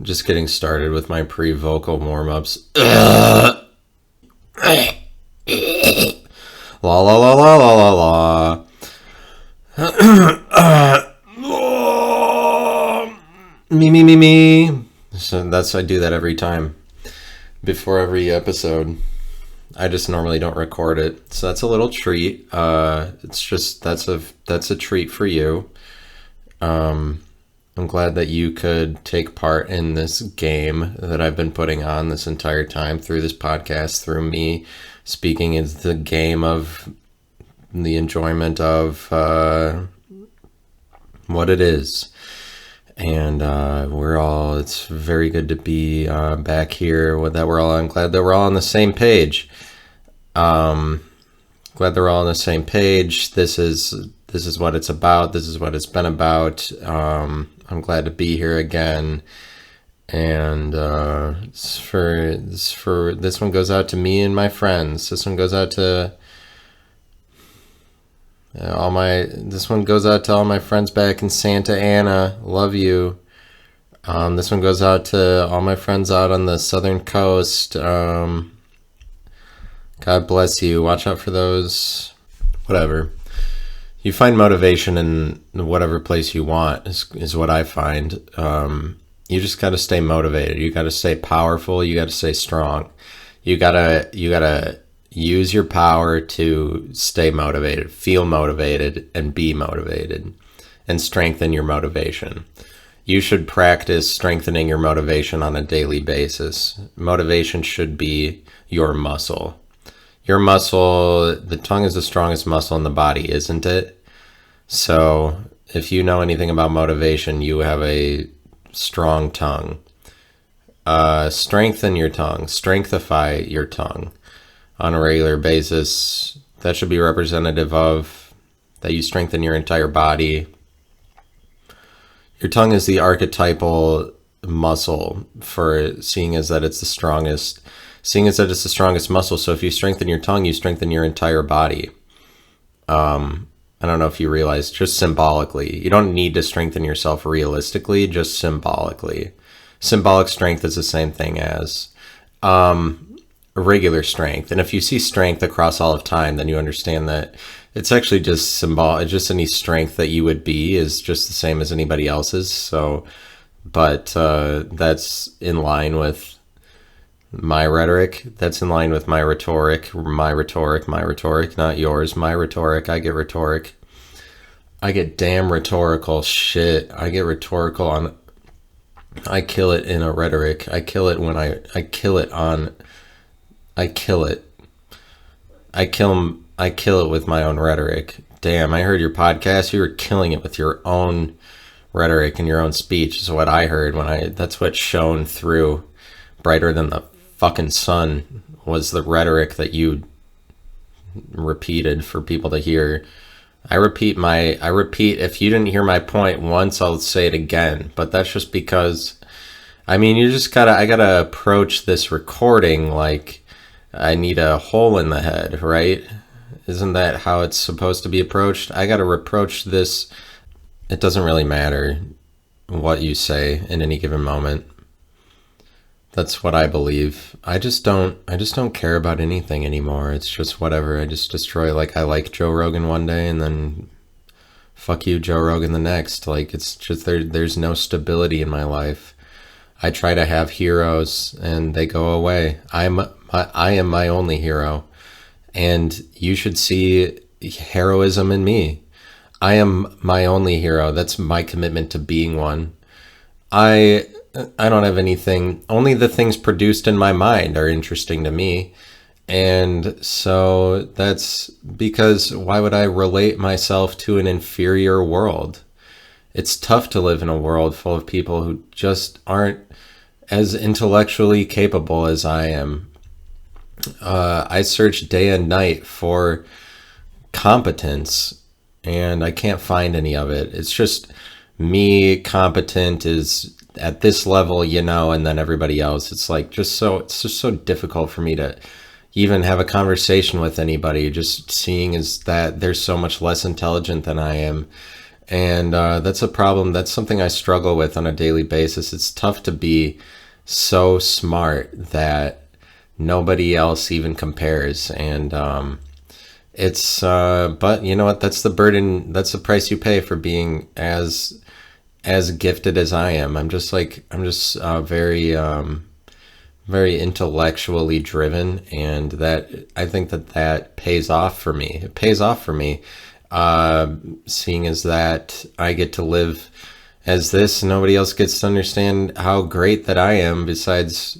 just getting started with my pre-vocal warm-ups. La la la la la la la. Me. So I do that every time. Before every episode. I just normally don't record it. So that's a little treat. It's just that's a treat for you. I'm glad that you could take part in this game that I've been putting on this entire time through this podcast, through me speaking. Is the game of the enjoyment of what it is. And it's very good to be back here. I'm glad that we're all on the same page. Glad they're all on the same page. This is what it's about. This is what it's been about. I'm glad to be here again. And this one goes out to me and my friends. This one goes out to all my friends back in Santa Ana. Love you. This one goes out to all my friends out on the southern coast. God bless you. Watch out for those. Whatever. You find motivation in whatever place you want is what I find. You just got to stay motivated. You got to stay powerful. You got to stay strong. You gotta use your power to stay motivated, feel motivated, and be motivated, and strengthen your motivation. You should practice strengthening your motivation on a daily basis. Motivation should be your muscle. Your muscle, the tongue is the strongest muscle in the body, isn't it? So if you know anything about motivation, you have a strong tongue. Strengthen your tongue. Strengthify your tongue on a regular basis. That should be representative of that you strengthen your entire body. Your tongue is the archetypal muscle for seeing as that it's the strongest muscle. So if you strengthen your tongue, you strengthen your entire body. I don't know if you realize, just symbolically. You don't need to strengthen yourself realistically, just symbolically. Symbolic strength is the same thing as regular strength. And if you see strength across all of time, then you understand that it's actually just symbolic. Just any strength that you would be is just the same as anybody else's. So, but that's in line with my rhetoric. That's in line with my rhetoric, not yours. My rhetoric. I get rhetoric. I get damn rhetorical shit. I get rhetorical on. I kill it in a rhetoric. I kill it when I kill it on. I kill it. I kill it with my own rhetoric. Damn, I heard your podcast. You were killing it with your own rhetoric and your own speech is what I heard that's what shone through brighter than the fucking sun was the rhetoric that you repeated for people to hear. I repeat if you didn't hear my point once, I'll say it again, but that's just because I gotta approach this recording like I need a hole in the head, right? Isn't that how it's supposed to be approached? I gotta approach this. It doesn't really matter what you say in any given moment. That's what I believe. I just don't care about anything anymore. It's just whatever. I just destroy. Like, I like Joe Rogan one day and then fuck you, Joe Rogan, the next. Like, it's just there's no stability in my life. I try to have heroes and they go away. I am my only hero. And you should see heroism in me. I am my only hero. That's my commitment to being one. I don't have anything. Only the things produced in my mind are interesting to me. And so that's because why would I relate myself to an inferior world? It's tough to live in a world full of people who just aren't as intellectually capable as I am. I search day and night for competence and I can't find any of it. It's just me competent is at this level, and then everybody else. It's just so difficult for me to even have a conversation with anybody, just seeing is that they're so much less intelligent than I am. And that's a problem. That's something I struggle with on a daily basis. It's tough to be so smart that nobody else even compares. And but you know what? That's the burden. That's the price you pay for being as gifted as I am. I'm just very intellectually driven, and that I think that pays off for me. It pays off for me, seeing as that I get to live as this. Nobody else gets to understand how great that I am. Besides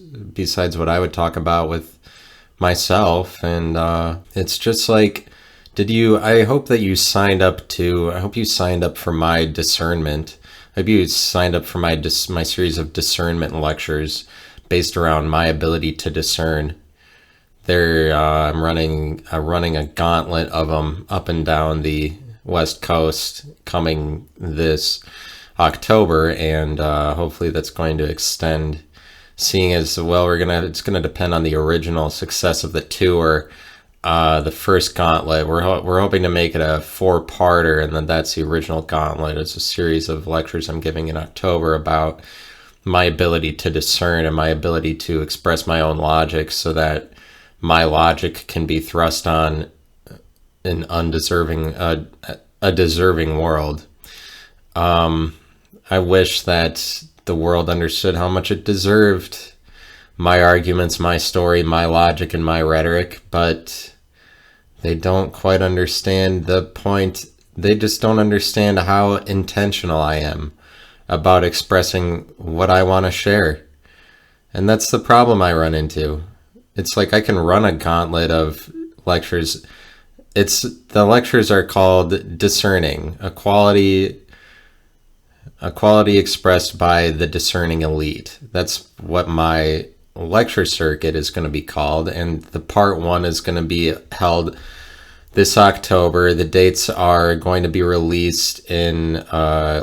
what I would talk about with myself, and it's just like, did you? I hope that you signed up to. I hope you signed up for my discernment. I hope you signed up for my series of discernment lectures based around my ability to discern. I'm running a gauntlet of them up and down the West Coast coming this October, and hopefully that's going to extend. Seeing as well, it's gonna depend on the original success of the tour. The first gauntlet, we're hoping to make it a 4-parter, and then that's the original gauntlet. It's a series of lectures I'm giving in October about my ability to discern and my ability to express my own logic, so that my logic can be thrust on an undeserving, a deserving world. I wish that the world understood how much it deserved my arguments, my story, my logic, and my rhetoric, but they don't quite understand the point. They just don't understand how intentional I am about expressing what I want to share. And that's the problem I run into. It's like I can run a gauntlet of lectures. The lectures are called Discerning, a quality expressed by the discerning elite. That's what my lecture circuit is going to be called, and the part 1 is going to be held this October. The dates are going to be released in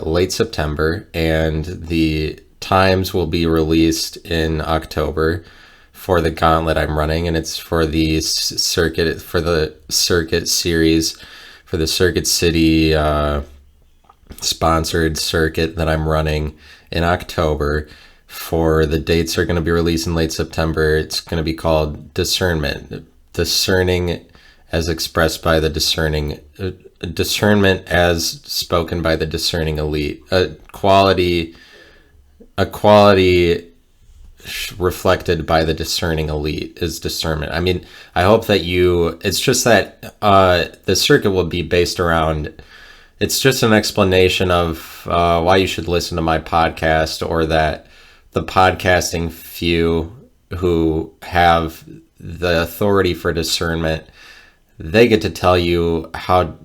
late September, and the times will be released in October for the gauntlet I'm running, and it's for the circuit series, for the Circuit City sponsored circuit that I'm running in October. For the dates are going to be released in late September. It's going to be called Discernment, discerning as expressed by the discerning, discernment as spoken by the discerning elite, a quality reflected by the discerning elite is discernment. I mean, I hope that it's just that the circuit will be based around, it's just an explanation of why you should listen to my podcast, or that the podcasting few who have the authority for discernment, they get to tell you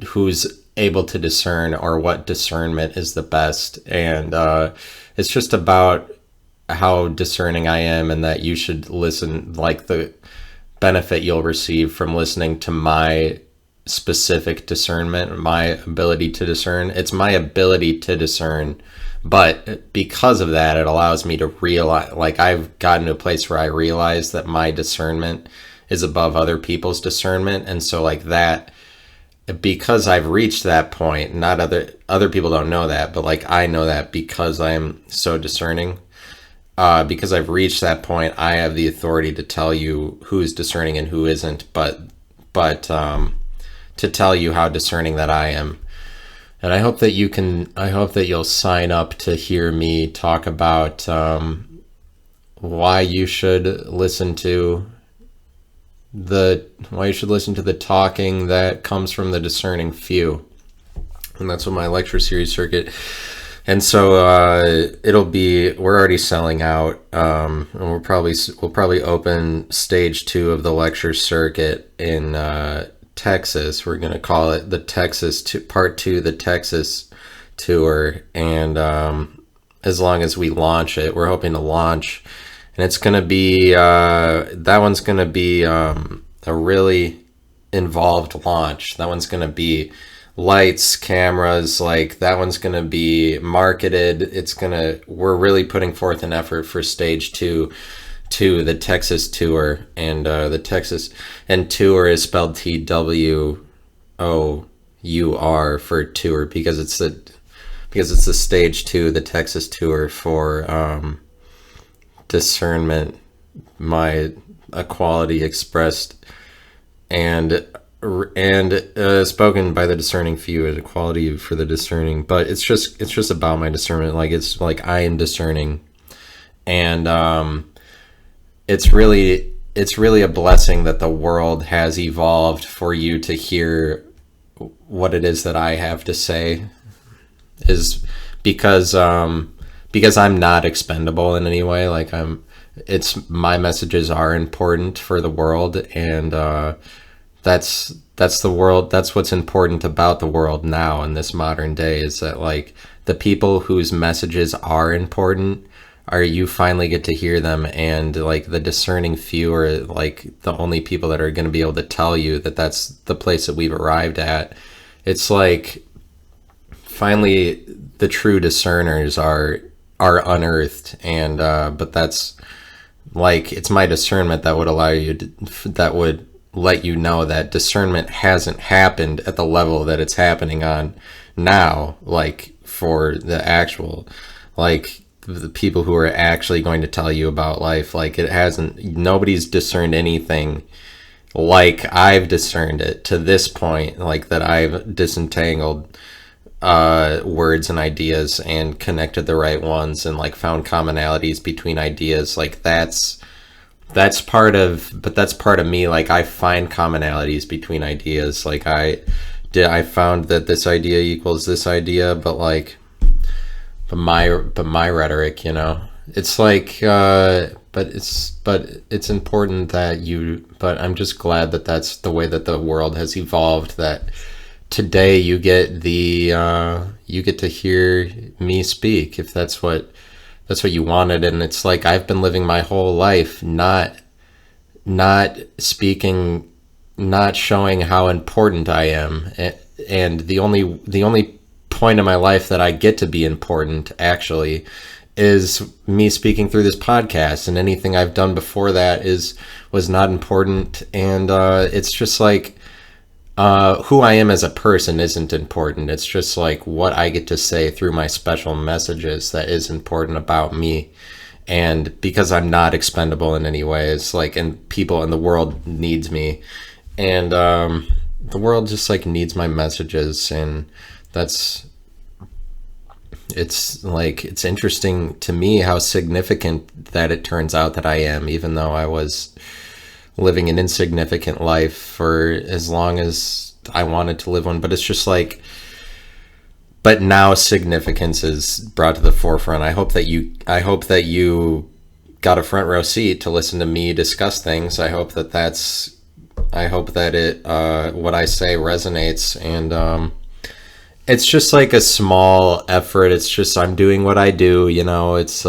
who's able to discern, or what discernment is the best. And it's just about how discerning I am, and that you should listen, like the benefit you'll receive from listening to my specific discernment, my ability to discern. It's my ability to discern, but because of that, it allows me to realize, like, I've gotten to a place where I realize that my discernment is above other people's discernment. And so, like, that, because I've reached that point, not other people don't know that, but like I know that because I am so discerning. Because I've reached that point, I have the authority to tell you who's discerning and who isn't, but to tell you how discerning that I am. And I hope that you'll sign up to hear me talk about why you should listen to the talking that comes from the discerning few. And that's what my lecture series circuit. And so we're already selling out, and we'll probably open stage 2 of the lecture circuit in Texas. We're going to call it the part 2, the Texas tour. And as long as we launch it, we're hoping to launch, and it's going to be, that one's going to be a really involved launch. That one's going to be lights, cameras, like that one's going to be marketed. We're really putting forth an effort for stage 2 to the Texas tour, and the Texas, and tour is spelled TWOUR for tour, because because it's the stage 2, the Texas tour for discernment, my equality expressed and spoken by the discerning few, equality for the discerning. But it's just about my discernment. Like, it's like I am discerning, and it's really a blessing that the world has evolved for you to hear what it is that I have to say, is because I'm not expendable in any way. Like, it's my messages are important for the world, and that's the world. That's what's important about the world now in this modern day, is that, like, the people whose messages are important are, you finally get to hear them, and like the discerning few are like the only people that are going to be able to tell you that that's the place that we've arrived at. It's like finally the true discerners are unearthed, and but that's like, it's my discernment that would allow you to, that would let you know that discernment hasn't happened at the level that it's happening on now, like for the actual, like the people who are actually going to tell you about life. Like, it hasn't, nobody's discerned anything like I've discerned it to this point, like that I've disentangled words and ideas and connected the right ones, and like found commonalities between ideas. Like, that's part of me. Like, I find commonalities between ideas. Like, I found that this idea equals this idea, but my rhetoric, it's like, but it's important that but I'm just glad that that's the way that the world has evolved, that today you get to hear me speak, if that's what you wanted. And it's like, I've been living my whole life not speaking, not showing how important I am, and the only point in my life that I get to be important actually is me speaking through this podcast, and anything I've done before that was not important. And it's just like, who I am as a person isn't important. It's just like what I get to say through my special messages that is important about me. And because I'm not expendable in any way, it's like, and people in the world needs me, and the world just like needs my messages. And it's like, it's interesting to me how significant that it turns out that I am, even though I was living an insignificant life for as long as I wanted to live one. But it's just like, but now significance is brought to the forefront. I hope that you got a front row seat to listen to me discuss things. I hope that it what I say resonates. And it's just like a small effort. It's just, I'm doing what I do, it's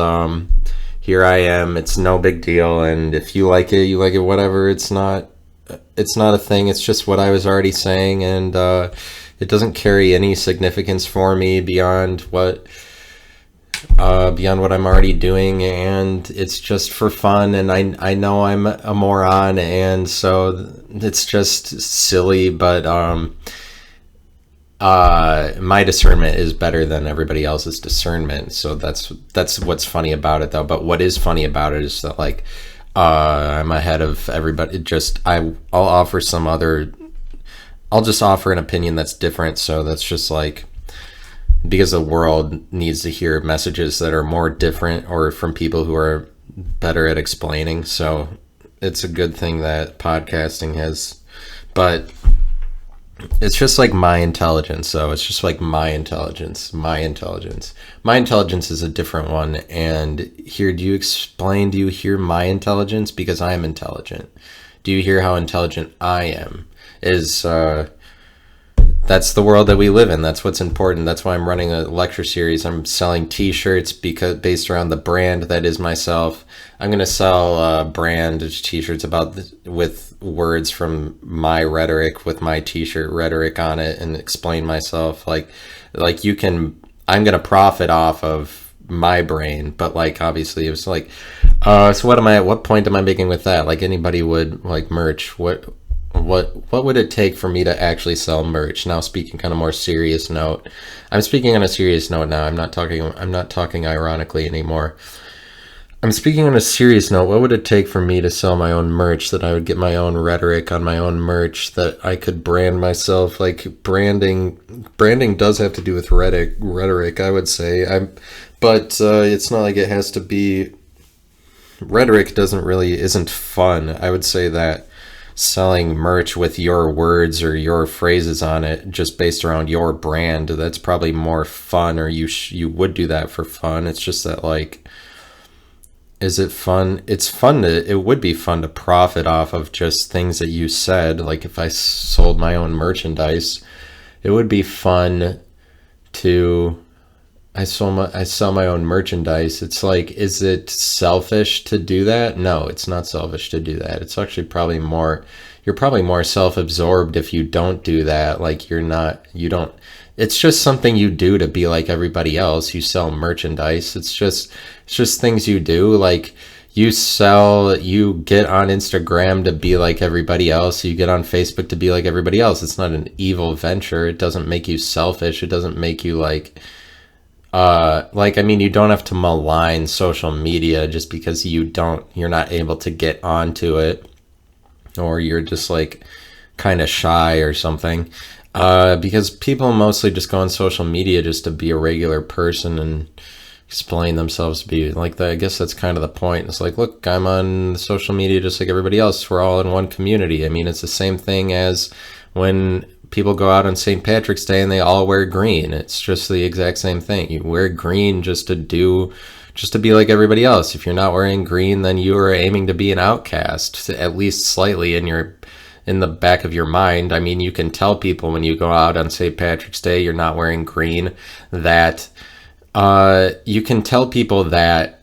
here I am. It's no big deal. And if you like it, you like it, whatever. It's not a thing. It's just what I was already saying. And it doesn't carry any significance for me beyond what I'm already doing. And it's just for fun. And I know I'm a moron, and so it's just silly, but my discernment is better than everybody else's discernment. So that's what's funny about it, though. But what is funny about it is that, like, I'm ahead of everybody. I'll just offer an opinion that's different. So that's just like, because the world needs to hear messages that are more different, or from people who are better at explaining. So it's a good thing that podcasting has, but it's just like my intelligence. So it's just like my intelligence is a different one. And here, do you hear my intelligence? Because I am intelligent. Do you hear how intelligent I am? That's the world that we live in. That's what's important. That's why I'm running a lecture series. I'm selling t-shirts based around the brand that is myself. I'm going to sell brand t-shirts with words from my rhetoric, with my t-shirt rhetoric on it, and explain myself. Like I'm going to profit off of my brain, but like, obviously it was like, so what point am I making with that? Like, anybody would, like, merch. what would it take for me to actually sell merch? Now speaking kind of more serious note. I'm speaking on a serious note now. I'm not talking ironically anymore. I'm speaking on a serious note. What would it take for me to sell my own merch, that I would get my own rhetoric on my own merch, that I could brand myself? Like branding does have to do with rhetoric, I would say. But it's not like it has to be. Rhetoric isn't fun. I would say that selling merch with your words or your phrases on it, just based around your brand, that's probably more fun, or you would do that for fun. It's just that, like, is it fun? It would be fun to profit off of just things that you said. Like if I sold my own merchandise, it would be fun to, I sell my own merchandise. It's like, is it selfish to do that? No, it's not selfish to do that. It's actually you're probably more self-absorbed if you don't do that. Like it's just something you do to be like everybody else. You sell merchandise. It's just things you do. Like you get on Instagram to be like everybody else. You get on Facebook to be like everybody else. It's not an evil venture. It doesn't make you selfish. It doesn't make you I mean, you don't have to malign social media just because you're not able to get onto it, or you're just like kind of shy or something. Because people mostly just go on social media just to be a regular person and explain themselves to be like that. I guess that's kind of the point. It's like, look, I'm on social media just like everybody else. We're all in one community. I mean, it's the same thing as when people go out on St. Patrick's Day and they all wear green. It's just the exact same thing. You wear green just to be like everybody else. If you're not wearing green, then you are aiming to be an outcast, at least slightly in the back of your mind. I mean, you can tell people when you go out on St. Patrick's Day you're not wearing green, that you can tell people that,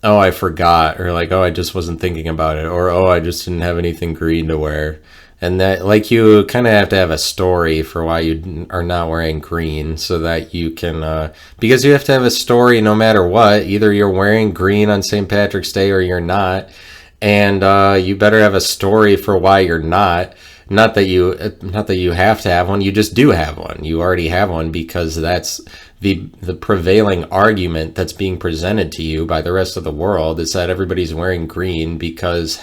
oh, I forgot, or like, oh, I just wasn't thinking about it, or oh, I just didn't have anything green to wear. And that, like, you kind of have to have a story for why you are not wearing green, so that you can, because you have to have a story no matter what. Either you're wearing green on St. Patrick's Day or you're not. And you better have a story for why you're not. Not that you have to have one. You just do have one. You already have one, because that's the prevailing argument that's being presented to you by the rest of the world, is that everybody's wearing green because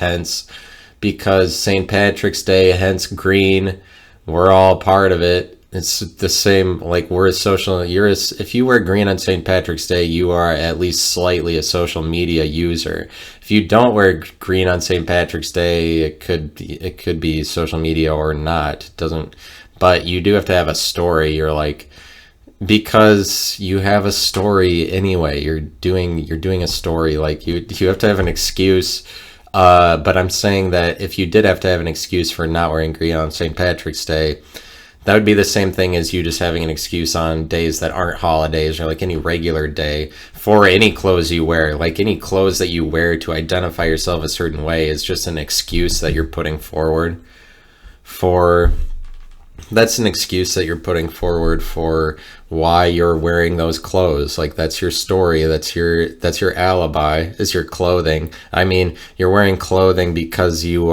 St. Patrick's Day, hence green. We're all part of it. It's the same, like, if you wear green on St. Patrick's Day, you are at least slightly a social media user. If you don't wear green on St. Patrick's Day, it could be social media or not. It doesn't, but you do have to have a story. You're like, because you have a story anyway. You're doing a story. Like you have to have an excuse. But I'm saying that if you did have to have an excuse for not wearing green on St. Patrick's Day, that would be the same thing as you just having an excuse on days that aren't holidays, or like any regular day, for any clothes you wear. Like any clothes that you wear to identify yourself a certain way is just an excuse that you're putting forward for. That's an excuse that you're putting forward for why you're wearing those clothes. Like, that's your story. That's your alibi, is your clothing. I mean, you're wearing clothing because you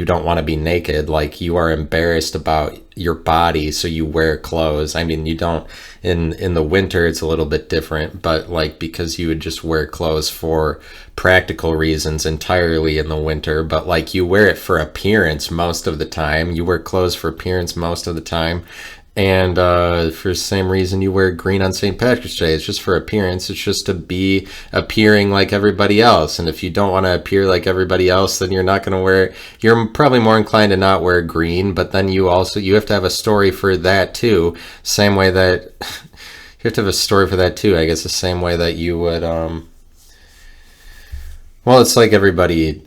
don't want to be naked. Like, you are embarrassed about your body, so you wear clothes. I mean, you don't, in the winter it's a little bit different, but like, because you would just wear clothes for practical reasons entirely in the winter, but like, you wear it for appearance most of the time. You wear clothes for appearance most of the time. And for the same reason you wear green on St. Patrick's Day. It's just for appearance. It's just to be appearing like everybody else. And if you don't want to appear like everybody else, then you're not going to wear, you're probably more inclined to not wear green. But then you have to have a story for that too. Same way that you have to have a story for that too. I guess the same way that you would, well, it's like everybody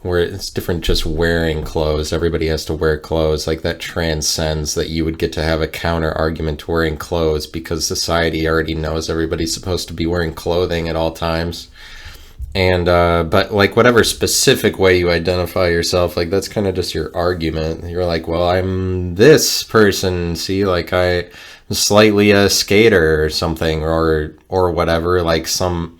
it's different just wearing clothes. Everybody has to wear clothes. Like, that transcends that you would get to have a counter argument to wearing clothes, because society already knows everybody's supposed to be wearing clothing at all times. And but like, whatever specific way you identify yourself, like, that's kind of just your argument. You're like, well, I'm this person, see, like, I'm slightly a skater or something, or whatever, like some.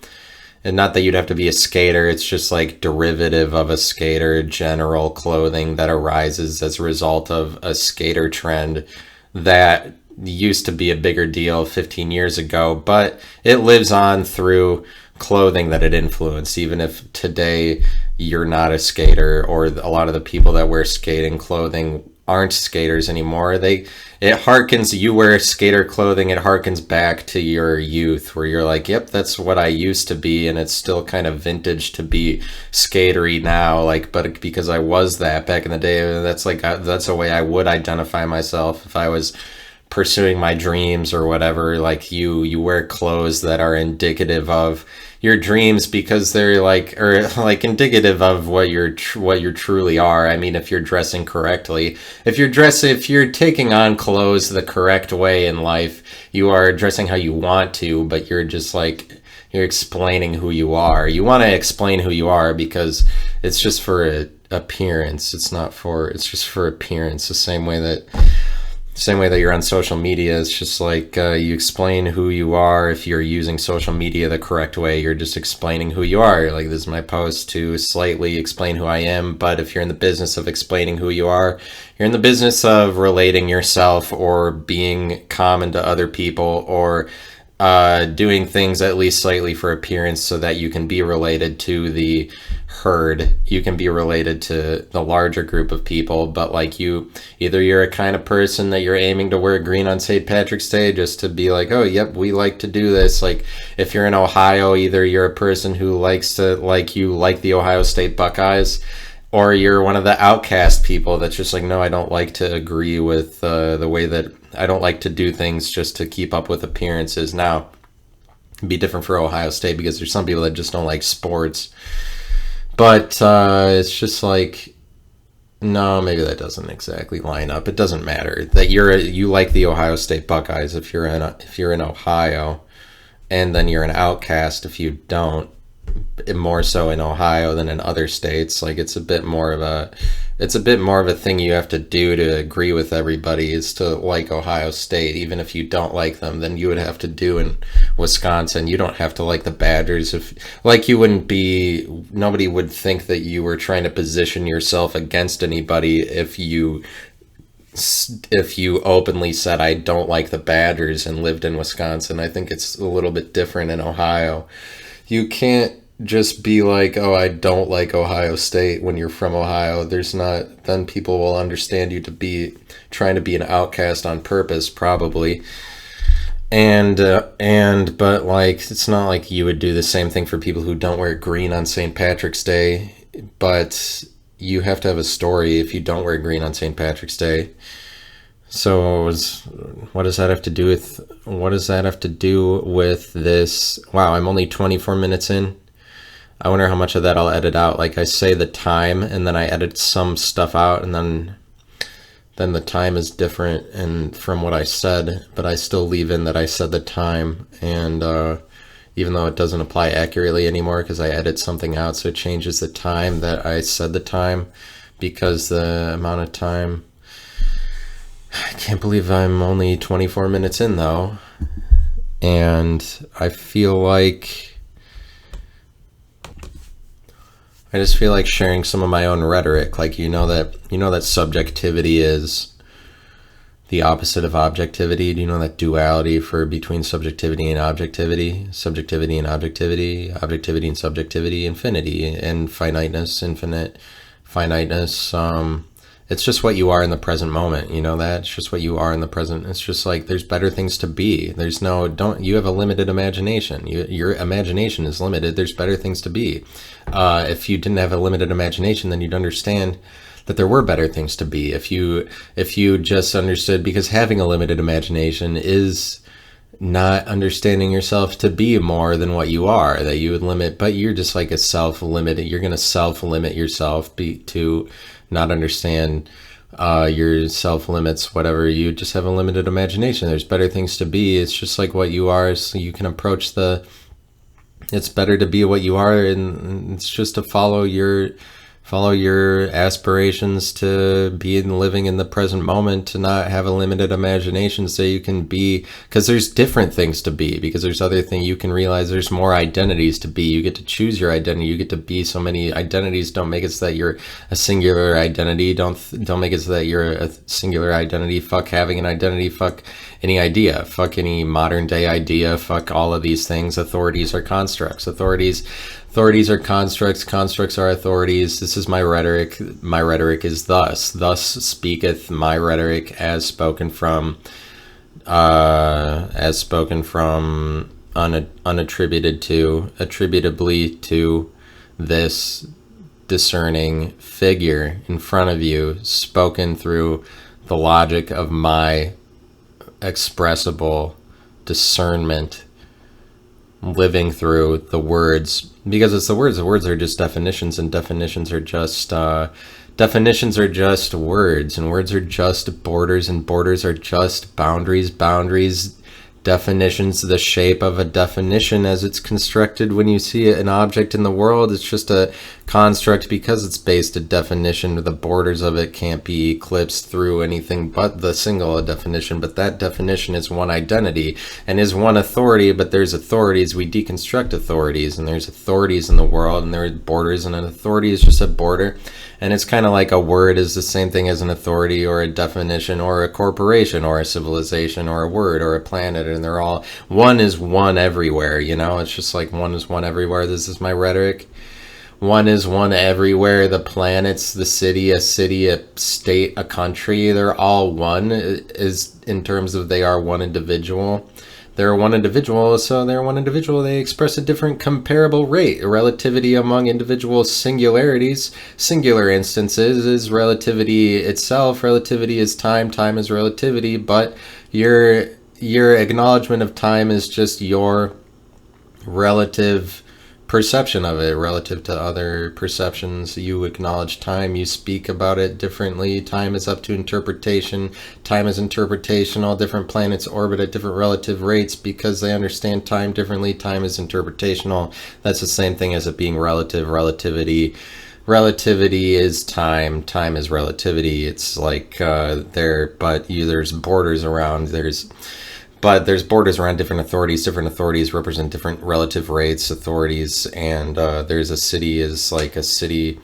And not that you'd have to be a skater, it's just like derivative of a skater, general clothing that arises as a result of a skater trend that used to be a bigger deal 15 years ago, but it lives on through clothing that it influenced. Even if today you're not a skater, or a lot of the people that wear skating clothing aren't skaters anymore, it harkens, you wear skater clothing, it harkens back to your youth where you're like, yep, that's what I used to be, and it's still kind of vintage to be skatery now, like, but because I was that back in the day, that's a way I would identify myself if I was pursuing my dreams or whatever. Like, you wear clothes that are indicative of your dreams because they're like, or like indicative of what you truly are. I mean, if you're dressing correctly, if you're taking on clothes the correct way in life, you are dressing how you want to, but you're just like, you're explaining who you are. You want to explain who you are because it's just for appearance. It's just for appearance. The same way that you're on social media, it's just like you explain who you are. If you're using social media the correct way, you're just explaining who you are. Like, this is my post to slightly explain who I am. But if you're in the business of explaining who you are, you're in the business of relating yourself or being common to other people, or doing things at least slightly for appearance so that you can be related to the herd. You can be related to the larger group of people, but like, either you're a kind of person that you're aiming to wear green on St. Patrick's Day just to be like, oh, yep, we like to do this. Like, if you're in Ohio, either you're a person who likes to, like, you like the Ohio State Buckeyes, or you're one of the outcast people that's just like, no, I don't like to agree with the way that I don't like to do things just to keep up with appearances. Now, it'd be different for Ohio State because there's some people that just don't like sports. But it's just like, no, maybe that doesn't exactly line up. It doesn't matter that you like the Ohio State Buckeyes if you're in Ohio, and then you're an outcast if you don't. More so in Ohio than in other states. Like, it's a bit more of a thing you have to do to agree with everybody, is to like Ohio State. Even if you don't like them, then you would have to do in Wisconsin. You don't have to like the Badgers. If, like, nobody would think that you were trying to position yourself against anybody if you openly said, I don't like the Badgers, and lived in Wisconsin. I think it's a little bit different in Ohio. You can't just be like, oh, I don't like Ohio State when you're from Ohio. Then people will understand you to be trying to be an outcast on purpose, probably. But like, it's not like you would do the same thing for people who don't wear green on St. Patrick's Day, but you have to have a story if you don't wear green on St. Patrick's Day. So what does that have to do with this? Wow, I'm only 24 minutes in. I wonder how much of that I'll edit out. Like, I say the time and then I edit some stuff out, and then the time is different and from what I said, but I still leave in that I said the time, and even though it doesn't apply accurately anymore because I edit something out, so it changes the time that I said the time, because the amount of time... I can't believe I'm only 24 minutes in, though. And I just feel like sharing some of my own rhetoric. Like, you know that subjectivity is the opposite of objectivity. Do you know that duality between subjectivity and objectivity? Subjectivity and objectivity, objectivity and subjectivity, infinity and finiteness, infinite finiteness. It's just what you are in the present moment. You know that? It's just what you are in the present. It's just like, there's better things to be. You have a limited imagination. Your imagination is limited. There's better things to be. If you didn't have a limited imagination, then you'd understand that there were better things to be. If you just understood, because having a limited imagination is not understanding yourself to be more than what you are, that you would limit, but you're just like a self-limited. You're going to self-limit yourself to not understand your self-limits, whatever. You just have a limited imagination. There's better things to be. It's just like what you are, so you can approach it's better to be what you are, and it's just to follow your Follow your aspirations to be living in the present moment, to not have a limited imagination, so you can be, because there's different things to be, because there's other things you can realize there's more identities to be. You get to choose your identity. You get to be so many identities. Don't make it so that you're a singular identity. Don't make it so that you're a singular identity. Fuck having an identity. Fuck any idea. Fuck any modern day idea. Fuck all of these things. Authorities are constructs. Authorities are constructs. Constructs are authorities. This is my rhetoric. My rhetoric is thus. Thus speaketh my rhetoric, as spoken from unattributed to, attributably to this discerning figure in front of you, spoken through the logic of my expressible discernment, living through the words, because it's the words. The words are just definitions, and definitions are just words, and words are just borders, and borders are just boundaries. Definitions, the shape of a definition as it's constructed when you see an object in the world, it's just a construct because it's based a definition. The borders of it can't be eclipsed through anything but the single definition, but that definition is one identity and is one authority. But there's authorities. We deconstruct authorities, and there's authorities in the world, and there are borders, and an authority is just a border. And it's kind of like a word is the same thing as an authority or a definition or a corporation or a civilization or a word or a planet, and they're all, one is one everywhere, you know? It's just like one is one everywhere. This is my rhetoric. One is one everywhere. The planets, the city, a state, a country, they're all one, is in terms of they are one individual. They're one individual, so they're one individual. They express a different comparable rate. Relativity among individual singularities. Singular instances is relativity itself. Relativity is time. Time is relativity. But your acknowledgement of time is just your relative perception of it relative to other perceptions. You acknowledge time, you speak about it differently. Time is up to interpretation. Time is interpretation. All different planets orbit at different relative rates because they understand time differently. Time is interpretational. That's the same thing as it being relative. Relativity is time. Time is relativity. It's like there's borders around. But there's borders around different authorities. Different authorities represent different relative rates, authorities, and there's a city is like a city.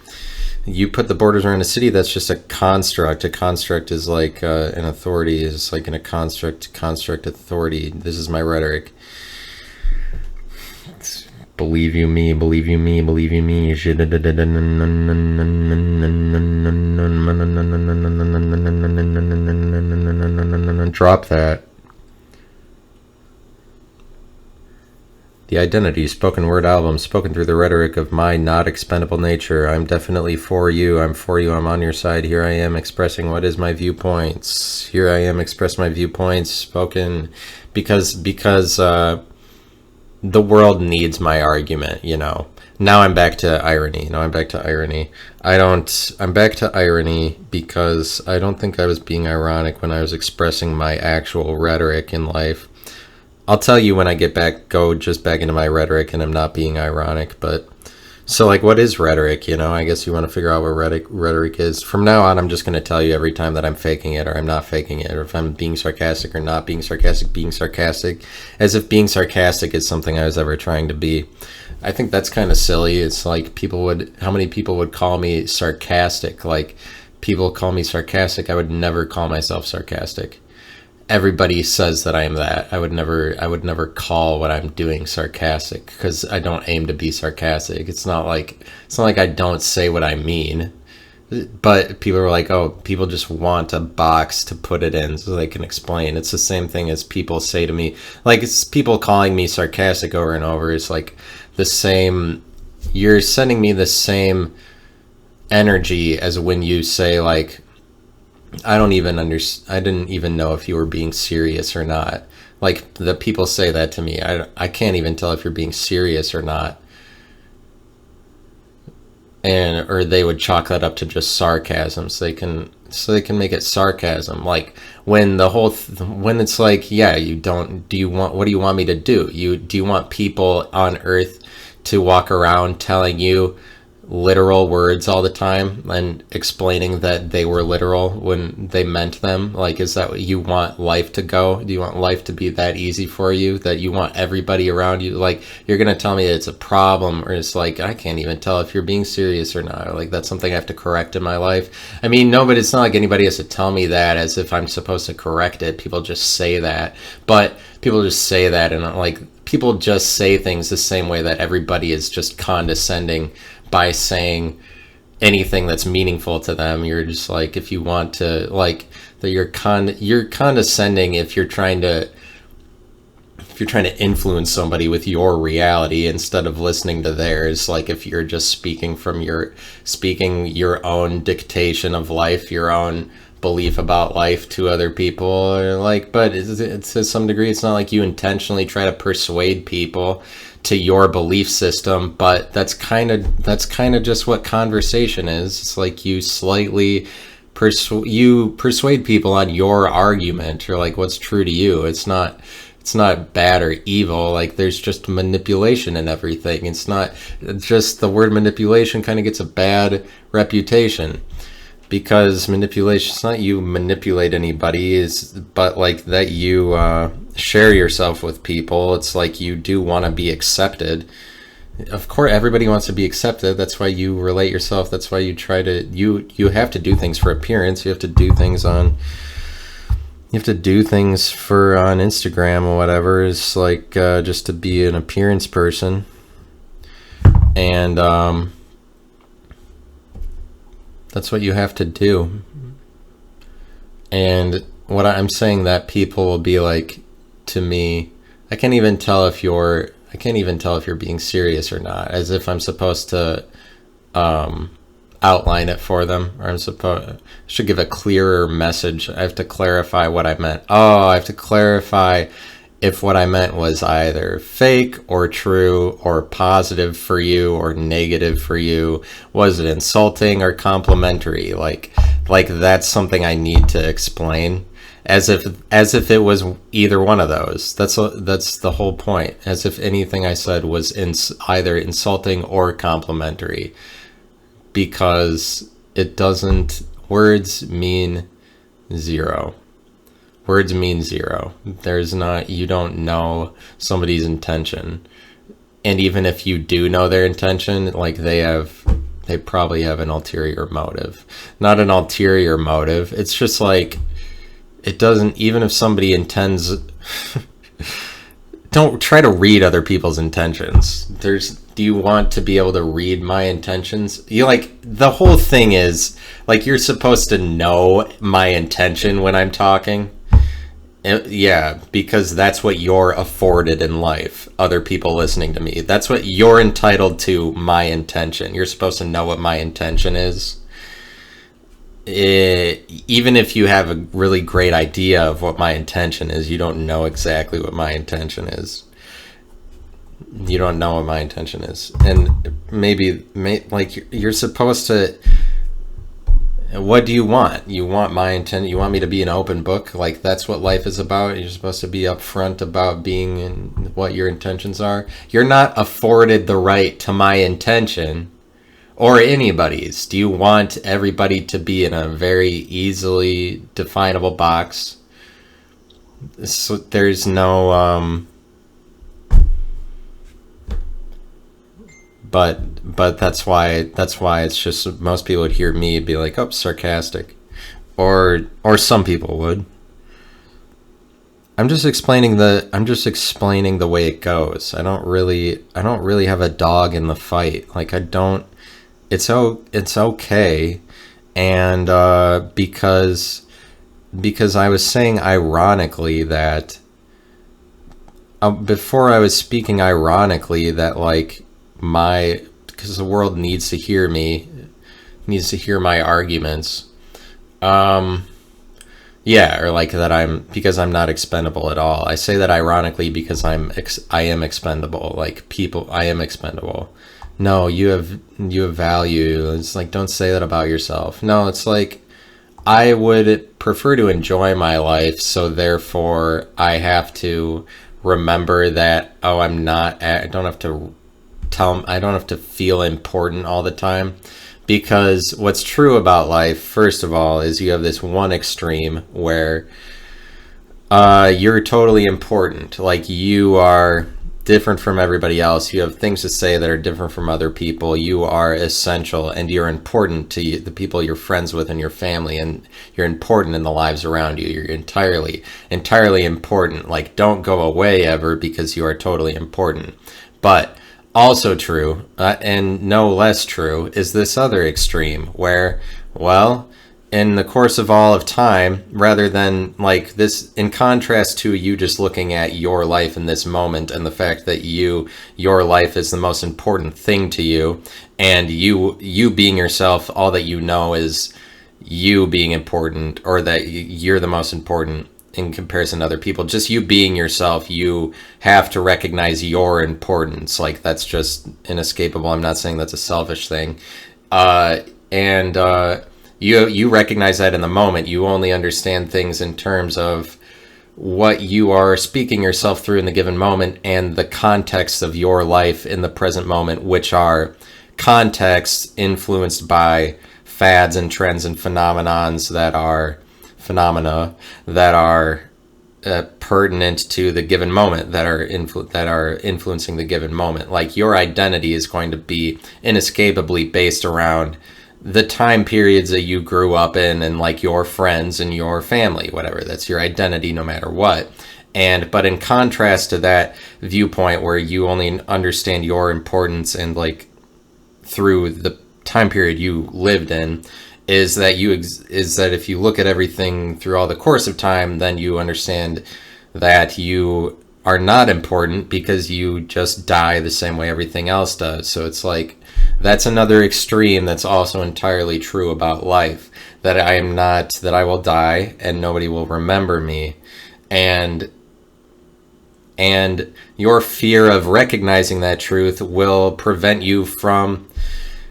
You put the borders around a city, that's just a construct. A construct is like an authority is like in a construct authority. This is my rhetoric. Believe you me. Drop that. The identity, spoken word album, spoken through the rhetoric of my not expendable nature. I'm definitely for you. I'm for you. I'm on your side. Here I am expressing what is my viewpoints. Here I am expressing my viewpoints, spoken because the world needs my argument, you know. Now I'm back to irony. I'm back to irony because I don't think I was being ironic when I was expressing my actual rhetoric in life. I'll tell you when I get back, go just back into my rhetoric and I'm not being ironic. But so like, what is rhetoric? You know, I guess you want to figure out what rhetoric is. From now on, I'm just going to tell you every time that I'm faking it or I'm not faking it, or if I'm being sarcastic or not being sarcastic, as if being sarcastic is something I was ever trying to be. I think that's kind of silly. It's like how many people would call me sarcastic? Like, people call me sarcastic. I would never call myself sarcastic. Everybody says that I am that. I would never call what I'm doing sarcastic because I don't aim to be sarcastic. It's not like I don't say what I mean, but people are like, oh, people just want a box to put it in so they can explain. It's the same thing as people say to me, like, it's people calling me sarcastic over and over. It's like the same, you're sending me the same energy as when you say like, I didn't even know if you were being serious or not. Like, the people say that to me. I can't even tell if you're being serious or not. Or they would chalk that up to just sarcasm, so they can make it sarcasm. Like, when when it's like, yeah, what do you want me to do? Do you want people on Earth to walk around telling you literal words all the time and explaining that they were literal when they meant them? Like, is that what you want life to go? Do you want life to be that easy for you, that you want everybody around you? Like, you're going to tell me it's a problem, or it's like, I can't even tell if you're being serious or not. Or like, that's something I have to correct in my life. I mean, no, but it's not like anybody has to tell me that as if I'm supposed to correct it. People just say that. But people just say that, and like, people just say things the same way that everybody is just condescending by saying anything that's meaningful to them. You're just like, if you want to, like, that you're condescending if you're trying to influence somebody with your reality instead of listening to theirs. Like, if you're just speaking your own dictation of life, your own belief about life to other people, or like, but it's to some degree, it's not like you intentionally try to persuade people to your belief system, but that's kind of just what conversation is. It's like you slightly persuade people on your argument, or like what's true to you. It's not bad or evil. Like, there's just manipulation in everything. It's just, the word manipulation kind of gets a bad reputation, because manipulation, it's not you manipulate anybody, but like that you share yourself with people. It's like you do want to be accepted. Of course, everybody wants to be accepted. That's why you relate yourself. That's why you try to, you have to do things for appearance. You have to do things on Instagram or whatever. It's like just to be an appearance person. And that's what you have to do. And what I'm saying, that people will be like to me, I can't even tell if you're being serious or not, as if I'm supposed to outline it for them, or I should give a clearer message. I have to clarify what I meant. I have to clarify if what I meant was either fake or true, or positive for you or negative for you. Was it insulting or complimentary? Like that's something I need to explain, as if it was either one of those. That's the whole point. As if anything I said was either insulting or complimentary, because it doesn't. Words mean zero. Words mean zero. You don't know somebody's intention. And even if you do know their intention, like they probably have an ulterior motive. Not an ulterior motive. It's just like, it doesn't, even if somebody intends, don't try to read other people's intentions. Do you want to be able to read my intentions? The whole thing is, like, you're supposed to know my intention when I'm talking. Yeah, because that's what you're afforded in life. Other people listening to me. That's what you're entitled to, my intention. You're supposed to know what my intention is. Even if you have a really great idea of what my intention is, you don't know exactly what my intention is. You don't know what my intention is. And you're supposed to... What do you want? You want my intent? You want me to be an open book? Like, that's what life is about? You're supposed to be upfront about being in what your intentions are? You're not afforded the right to my intention, or anybody's. Do you want everybody to be in a very easily definable box? So there's no... But that's why it's just, most people would hear me be like, oh, sarcastic, or some people would. I'm just explaining the way it goes. I don't really have a dog in the fight. Like, I don't. It's okay, and because I was saying ironically that before I was speaking ironically that, like, because the world needs to hear my arguments. Yeah, or like that because I'm not expendable at all. I say that ironically because I am expendable. Like, people, I am expendable. No, you have value. It's like, don't say that about yourself. No, it's like, I would prefer to enjoy my life, so therefore I have to remember that, I don't have to feel important all the time. Because what's true about life, first of all, is you have this one extreme where you're totally important. Like, you are different from everybody else. You have things to say that are different from other people. You are essential, and you're important to the people you're friends with and your family, and you're important in the lives around you. You're entirely important. Like, don't go away ever, because you are totally important. But also true, and no less true, is this other extreme where, well, in the course of all of time, rather than like this, in contrast to you just looking at your life in this moment and the fact that your life is the most important thing to you, and you being yourself, all that you know is you being important, or that you're the most important in comparison to other people. Just you being yourself, you have to recognize your importance. Like, that's just inescapable. I'm not saying that's a selfish thing. You recognize that in the moment. You only understand things in terms of what you are speaking yourself through in the given moment, and the context of your life in the present moment, which are contexts influenced by fads and trends and phenomena that are pertinent to the given moment, that are influencing the given moment. Like, your identity is going to be inescapably based around the time periods that you grew up in, and like your friends and your family, whatever. That's your identity no matter what. But in contrast to that viewpoint where you only understand your importance and like through the time period you lived in, is that if you look at everything through all the course of time, then you understand that you are not important, because you just die the same way everything else does. So it's like, that's another extreme that's also entirely true about life, that I will die and nobody will remember me. And your fear of recognizing that truth will prevent you from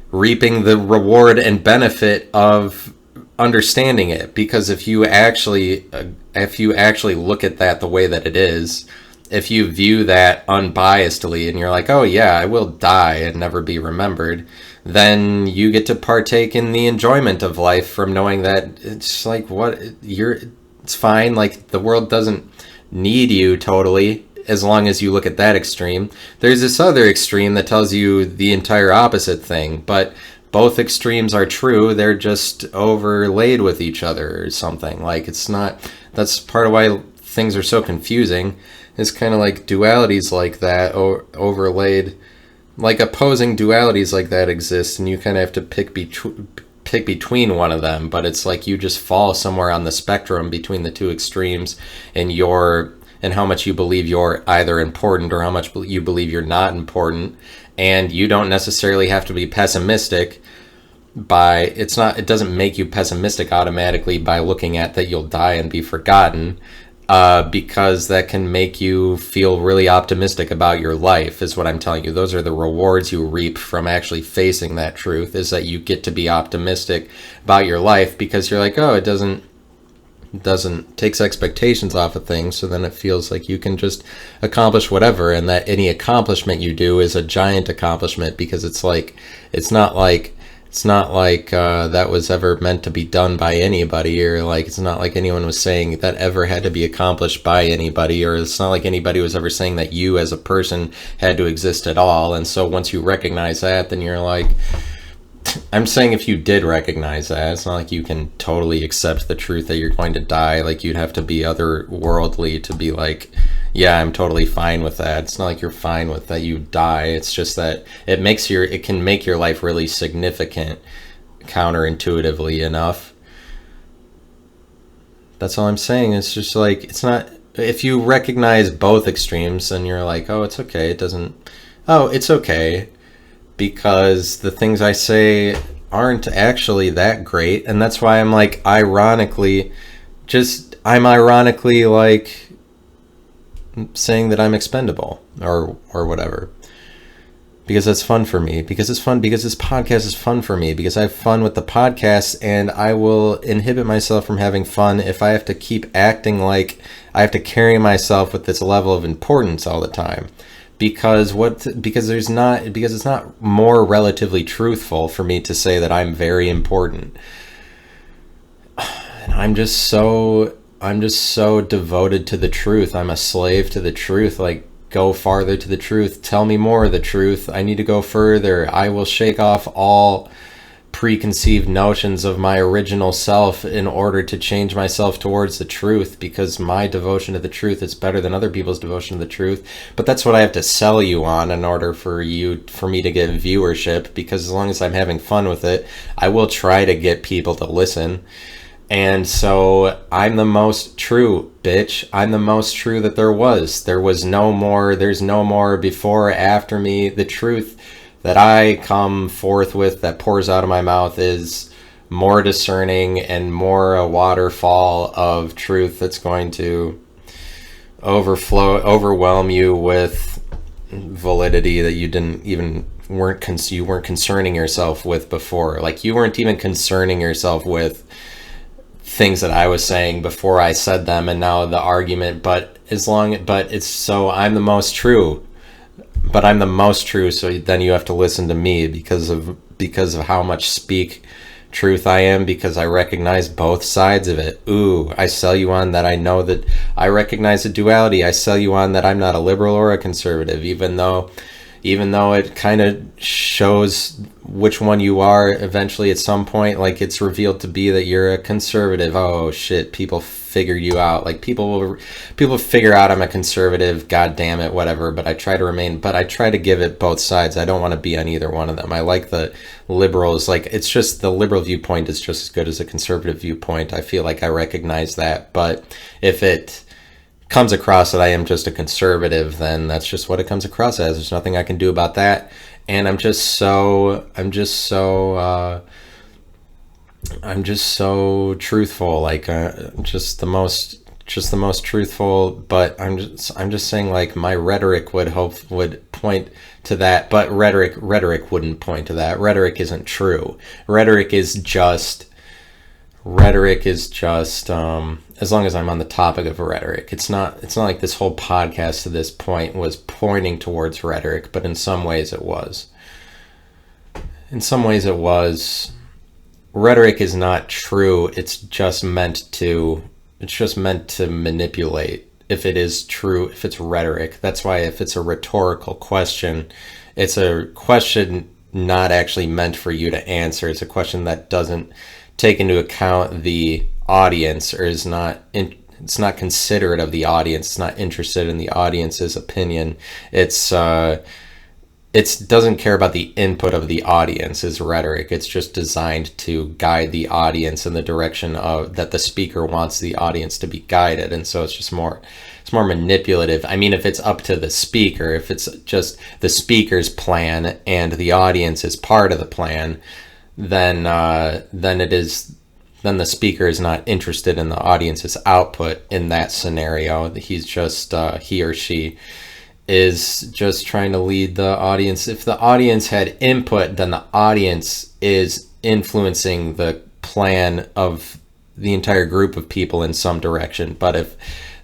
reaping the reward and benefit of understanding it. Because if you actually look at that the way that it is, if you view that unbiasedly, and you're like, oh yeah, I will die and never be remembered, then you get to partake in the enjoyment of life from knowing that it's like, it's fine. Like, the world doesn't need you totally, as long as you look at that extreme. There's this other extreme that tells you the entire opposite thing, but both extremes are true. They're just overlaid with each other or something. Like, that's part of why things are so confusing. It's kind of like dualities like that, or overlaid, like opposing dualities like that exist, and you kind of have to pick between one of them. But it's like you just fall somewhere on the spectrum between the two extremes, and how much you believe you're either important or how much you believe you're not important. And you don't necessarily have to be pessimistic it doesn't make you pessimistic automatically by looking at that you'll die and be forgotten. Because that can make you feel really optimistic about your life, is what I'm telling you. Those are the rewards you reap from actually facing that truth, is that you get to be optimistic about your life, because you're like, oh, it doesn't takes expectations off of things, so then it feels like you can just accomplish whatever, and that any accomplishment you do is a giant accomplishment, because it's not like that was ever meant to be done by anybody, or like it's not like anyone was saying that ever had to be accomplished by anybody, or it's not like anybody was ever saying that you as a person had to exist at all. And so once you recognize that, then you're like, I'm saying if you did recognize that, it's not like you can totally accept the truth that you're going to die. Like, you'd have to be otherworldly to be like, yeah, I'm totally fine with that. It's not like you're fine with that you die. It's just that it can make your life really significant, counterintuitively enough. That's all I'm saying. It's just like, it's not, if you recognize both extremes, then you're like, oh, it's okay. It's okay. Because the things I say aren't actually that great. And that's why I'm like, ironically like saying that I'm expendable or whatever. Because that's fun for me. Because it's fun. Because this podcast is fun for me. Because I have fun with the podcast, and I will inhibit myself from having fun if I have to keep acting like I have to carry myself with this level of importance all the time. because it's not more relatively truthful for me to say that I'm very important. And I'm just so devoted to the truth. I'm a slave to the truth. Like, go farther to the truth. Tell me more of the truth. I need to go further. I will shake off all preconceived notions of my original self in order to change myself towards the truth, because my devotion to the truth is better than other people's devotion to the truth. But that's what I have to sell you on in order for me to get viewership, because as long as I'm having fun with it, I will try to get people to listen. And so I'm the most true, bitch. I'm the most true that there was. There's no more before or after me. The truth that I come forth with, that pours out of my mouth, is more discerning and more a waterfall of truth that's going to overwhelm you with validity that you weren't concerning yourself with before. Like, you weren't even concerning yourself with things that I was saying before I said them, and now the argument, I'm the most true. But I'm the most true, so then you have to listen to me because of how much speak truth I am, because I recognize both sides of it. Ooh, I sell you on that. I know that I recognize the duality. I sell you on that I'm not a liberal or a conservative, even though it kind of shows which one you are eventually at some point. Like, it's revealed to be that you're a conservative. Oh shit, people figured you out. Like, people figure out I'm a conservative, god damn it, whatever. But I try to give it both sides. I don't want to be on either one of them. I like the liberals. Like, it's just the liberal viewpoint is just as good as a conservative viewpoint. I feel like I recognize that. But if it comes across that I am just a conservative, then that's just what it comes across as. There's nothing I can do about that. And I'm just so truthful. Like, just the most truthful. But I'm just saying, like, my rhetoric would point to that, but rhetoric wouldn't point to that. Rhetoric isn't true. Rhetoric is just as long as I'm on the topic of rhetoric. It's not like this whole podcast to this point was pointing towards rhetoric, but in some ways it was. Rhetoric is not true. It's just meant to manipulate. If it is true, if it's rhetoric, that's why if it's a rhetorical question, it's a question not actually meant for you to answer. It's a question that doesn't take into account the audience, or it's not considerate of the audience. It's not interested in the audience's opinion. It doesn't care about the input of the audience. Is rhetoric. It's just designed to guide the audience in the direction of that the speaker wants the audience to be guided. And so it's more manipulative. I mean, if it's up to the speaker, if it's just the speaker's plan and the audience is part of the plan, then the speaker is not interested in the audience's output in that scenario. He's just he or she is just trying to lead the audience. If the audience had input, then the audience is influencing the plan of the entire group of people in some direction. But if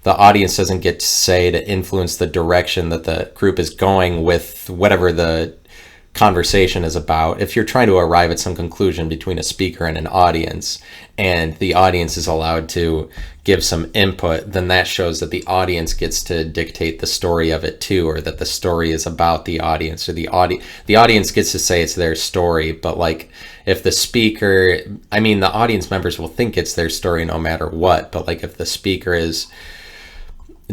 the audience doesn't get to say to influence the direction that the group is going with whatever the conversation is about, if you're trying to arrive at some conclusion between a speaker and an audience, and the audience is allowed to give some input, then that shows that the audience gets to dictate the story of it too, or that the story is about the audience, or the audience gets to say it's their story. But like, if the speaker, I mean, the audience members will think it's their story no matter what, but like, if the speaker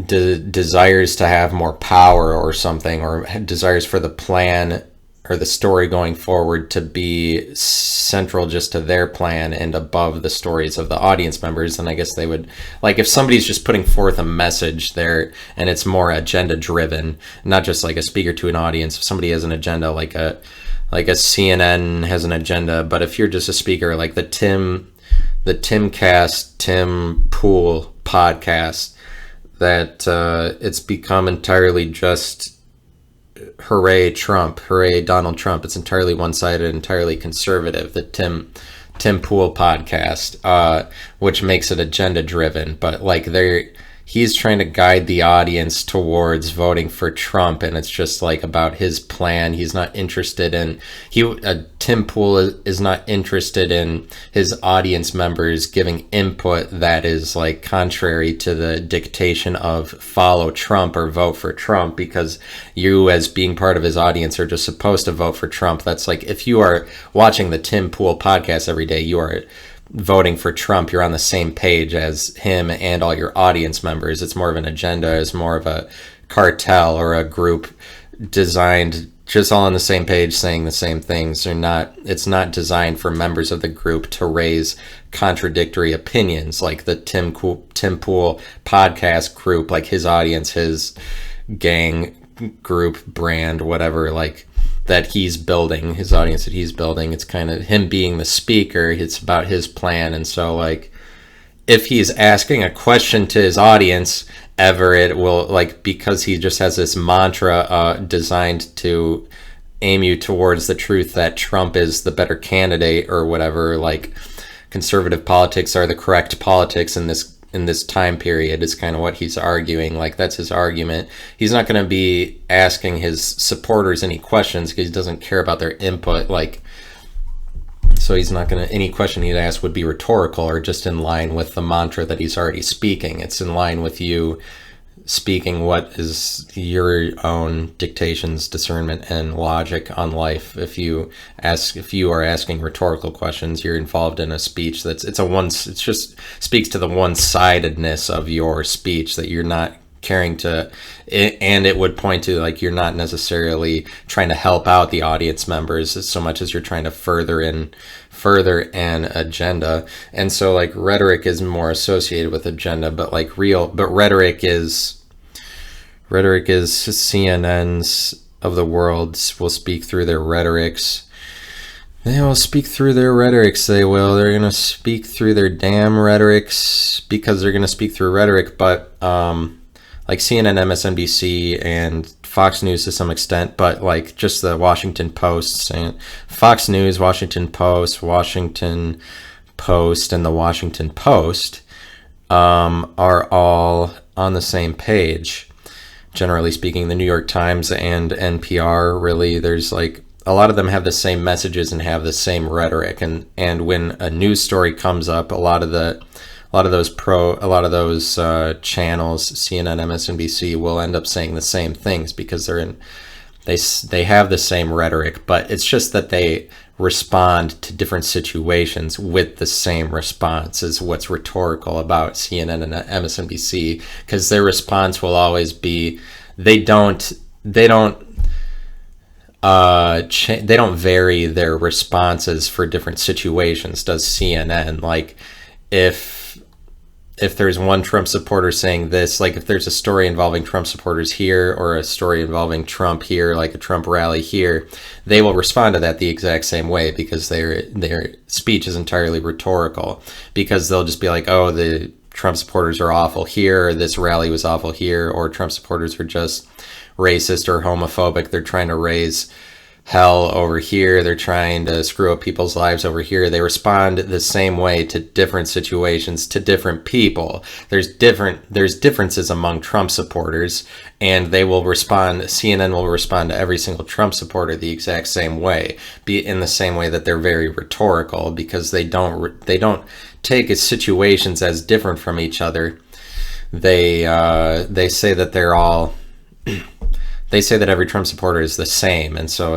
desires to have more power or something, or desires for the plan or the story going forward to be central just to their plan and above the stories of the audience members, then I guess they would, like, if somebody's just putting forth a message there and it's more agenda driven, not just like a speaker to an audience. If somebody has an agenda, like a CNN has an agenda, but if you're just a speaker, like the Tim Pool podcast, that it's become entirely just hooray Trump, hooray Donald Trump. It's entirely one-sided, entirely conservative. The Tim Pool podcast, which makes it agenda driven, but like he's trying to guide the audience towards voting for Trump, and it's just like about his plan. He's not interested in Tim Pool is not interested in his audience members giving input that is like contrary to the dictation of follow Trump or vote for Trump, because you, as being part of his audience, are just supposed to vote for Trump. That's like, if you are watching the Tim Pool podcast every day, you are voting for Trump. You're on the same page as him and all your audience members. It's more of an agenda, it's more of a cartel or a group designed just all on the same page saying the same things. It's not designed for members of the group to raise contradictory opinions, like the Tim Pool podcast group, like his audience, his gang group brand, whatever, like that he's building, his audience that he's building. It's kind of him being the speaker. It's about his plan. And so, like, if he's asking a question to his audience, Everett will, like, because he just has this mantra designed to aim you towards the truth that Trump is the better candidate or whatever, like conservative politics are the correct politics in this time period, is kind of what he's arguing. Like, that's his argument. He's not going to be asking his supporters any questions because he doesn't care about their input. Like, so he's not going to, any question he'd ask would be rhetorical or just in line with the mantra that he's already speaking. It's in line with you speaking what is your own dictations, discernment, and logic on life. If you are asking rhetorical questions, you're involved in a speech it just speaks to the one-sidedness of your speech, that you're not caring to, and it would point to, like, you're not necessarily trying to help out the audience members so much as you're trying to further an agenda. And so, like, rhetoric is more associated with agenda, but rhetoric is CNN's of the world will speak through their rhetorics. They will speak through their rhetorics. They're going to speak through their damn rhetorics because they're going to speak through rhetoric. But like CNN, MSNBC, and Fox News to some extent, but like just the Washington Post, and Fox News, Washington Post, and the Washington Post are all on the same page. Generally speaking, the New York Times and NPR, really, there's like a lot of them have the same messages and have the same rhetoric. And when a news story comes up, a lot of those channels, CNN, MSNBC, will end up saying the same things because they have the same rhetoric, but it's just that they respond to different situations with the same response, is what's rhetorical about CNN and MSNBC, because their response will always be, they don't vary their responses for different situations, does CNN. Like, if there's one Trump supporter saying this, like if there's a story involving Trump supporters here or a story involving Trump here, like a Trump rally here, they will respond to that the exact same way because their speech is entirely rhetorical, because they'll just be like, oh, the Trump supporters are awful here, or this rally was awful here, or Trump supporters are just racist or homophobic. They're trying to raise hell over here, they're trying to screw up people's lives over here. They respond the same way to different situations, to different people. There's differences among Trump supporters, and CNN will respond to every single Trump supporter the exact same way, be in the same way that they're very rhetorical, because they don't take situations as different from each other. They say that they're all they say that every Trump supporter is the same, and so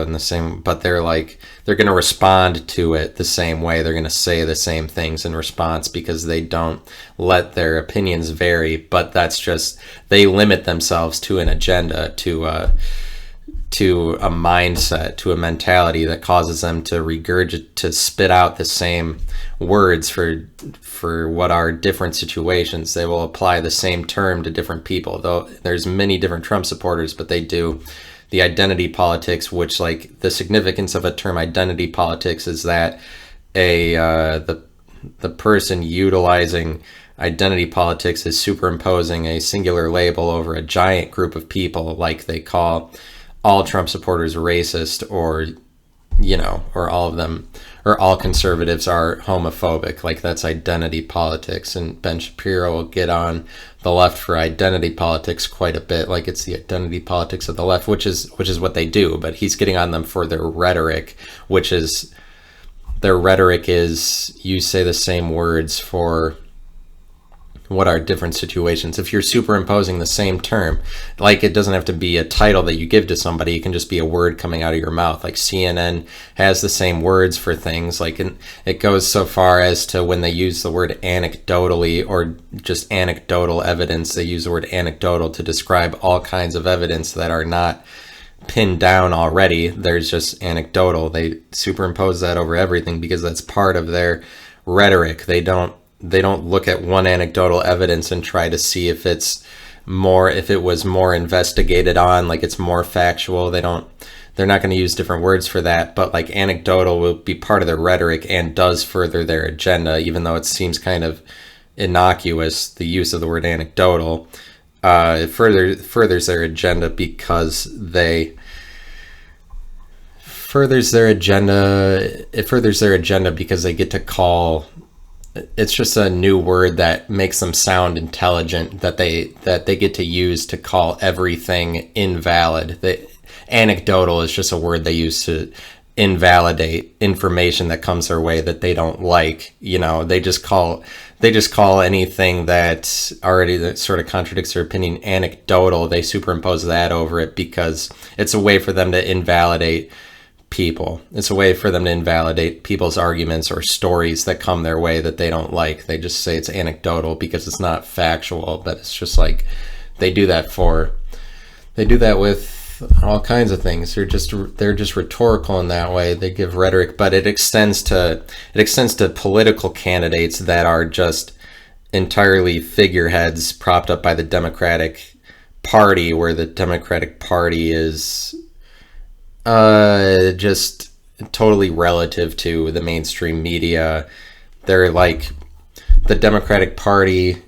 but they're going to respond to it the same way. They're going to say the same things in response because they don't let their opinions vary, but that's just, they limit themselves to an agenda, to a mindset, to a mentality that causes them to spit out the same words for what are different situations. They will apply the same term to different people, though there's many different Trump supporters, but they do the identity politics, which, like, the significance of a term identity politics is that the person utilizing identity politics is superimposing a singular label over a giant group of people, like they call all Trump supporters racist, or or all of them, or all conservatives are homophobic. Like, that's identity politics. And Ben Shapiro will get on the left for identity politics quite a bit. Like, it's the identity politics of the left, which is what they do. But he's getting on them for their rhetoric, which is, their rhetoric is, you say the same words for what are different situations. If you're superimposing the same term, like, it doesn't have to be a title that you give to somebody, it can just be a word coming out of your mouth. Like, CNN has the same words for things. Like, and it goes so far as to, when they use the word anecdotally or just anecdotal evidence, they use the word anecdotal to describe all kinds of evidence that are not pinned down already. There's just anecdotal. They superimpose that over everything because that's part of their rhetoric. They don't look at one anecdotal evidence and try to see if it was more investigated on, like it's more factual. They're not going to use different words for that, but like, anecdotal will be part of their rhetoric and does further their agenda, even though it seems kind of innocuous, the use of the word anecdotal. It furthers their agenda because it furthers their agenda because they get to call, it's just a new word that makes them sound intelligent, that they get to use to call everything invalid. Anecdotal is just a word they use to invalidate information that comes their way that they don't like. They just call anything that sort of contradicts their opinion anecdotal. They superimpose that over it because it's a way for them to invalidate people. It's a way for them to invalidate people's arguments or stories that come their way that they don't like. They just say it's anecdotal because it's not factual, but it's just like, they do that with all kinds of things. They're just rhetorical in that way. They give rhetoric, but it extends to political candidates that are just entirely figureheads propped up by the Democratic Party, where the Democratic Party is just totally relative to the mainstream media. They're like, the Democratic Party,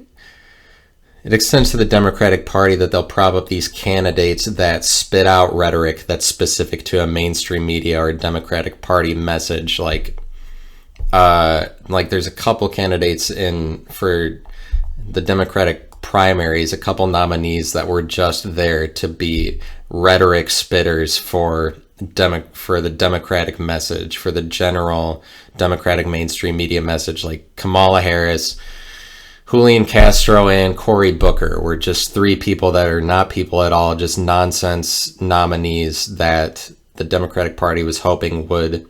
it extends to the Democratic Party that they'll prop up these candidates that spit out rhetoric that's specific to a mainstream media or a Democratic Party message. Like there's a couple candidates for the Democratic primaries, a couple nominees that were just there to be rhetoric spitters for the Democratic message, for the general Democratic mainstream media message. Like Kamala Harris, Julian Castro, and Cory Booker were just three people that are not people at all, just nonsense nominees that the Democratic Party was hoping would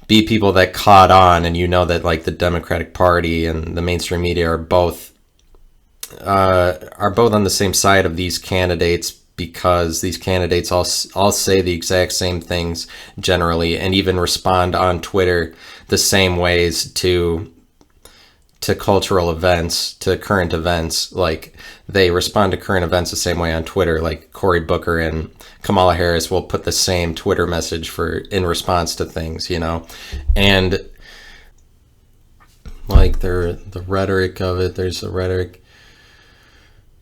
be people that caught on. And that, like, the Democratic Party and the mainstream media are both on the same side of these candidates, because these candidates all say the exact same things generally, and even respond on Twitter the same ways to cultural events, to current events. Like, they respond to current events the same way on Twitter. Like Cory Booker and Kamala Harris will put the same Twitter message in response to things, and like the rhetoric of it. There's the rhetoric.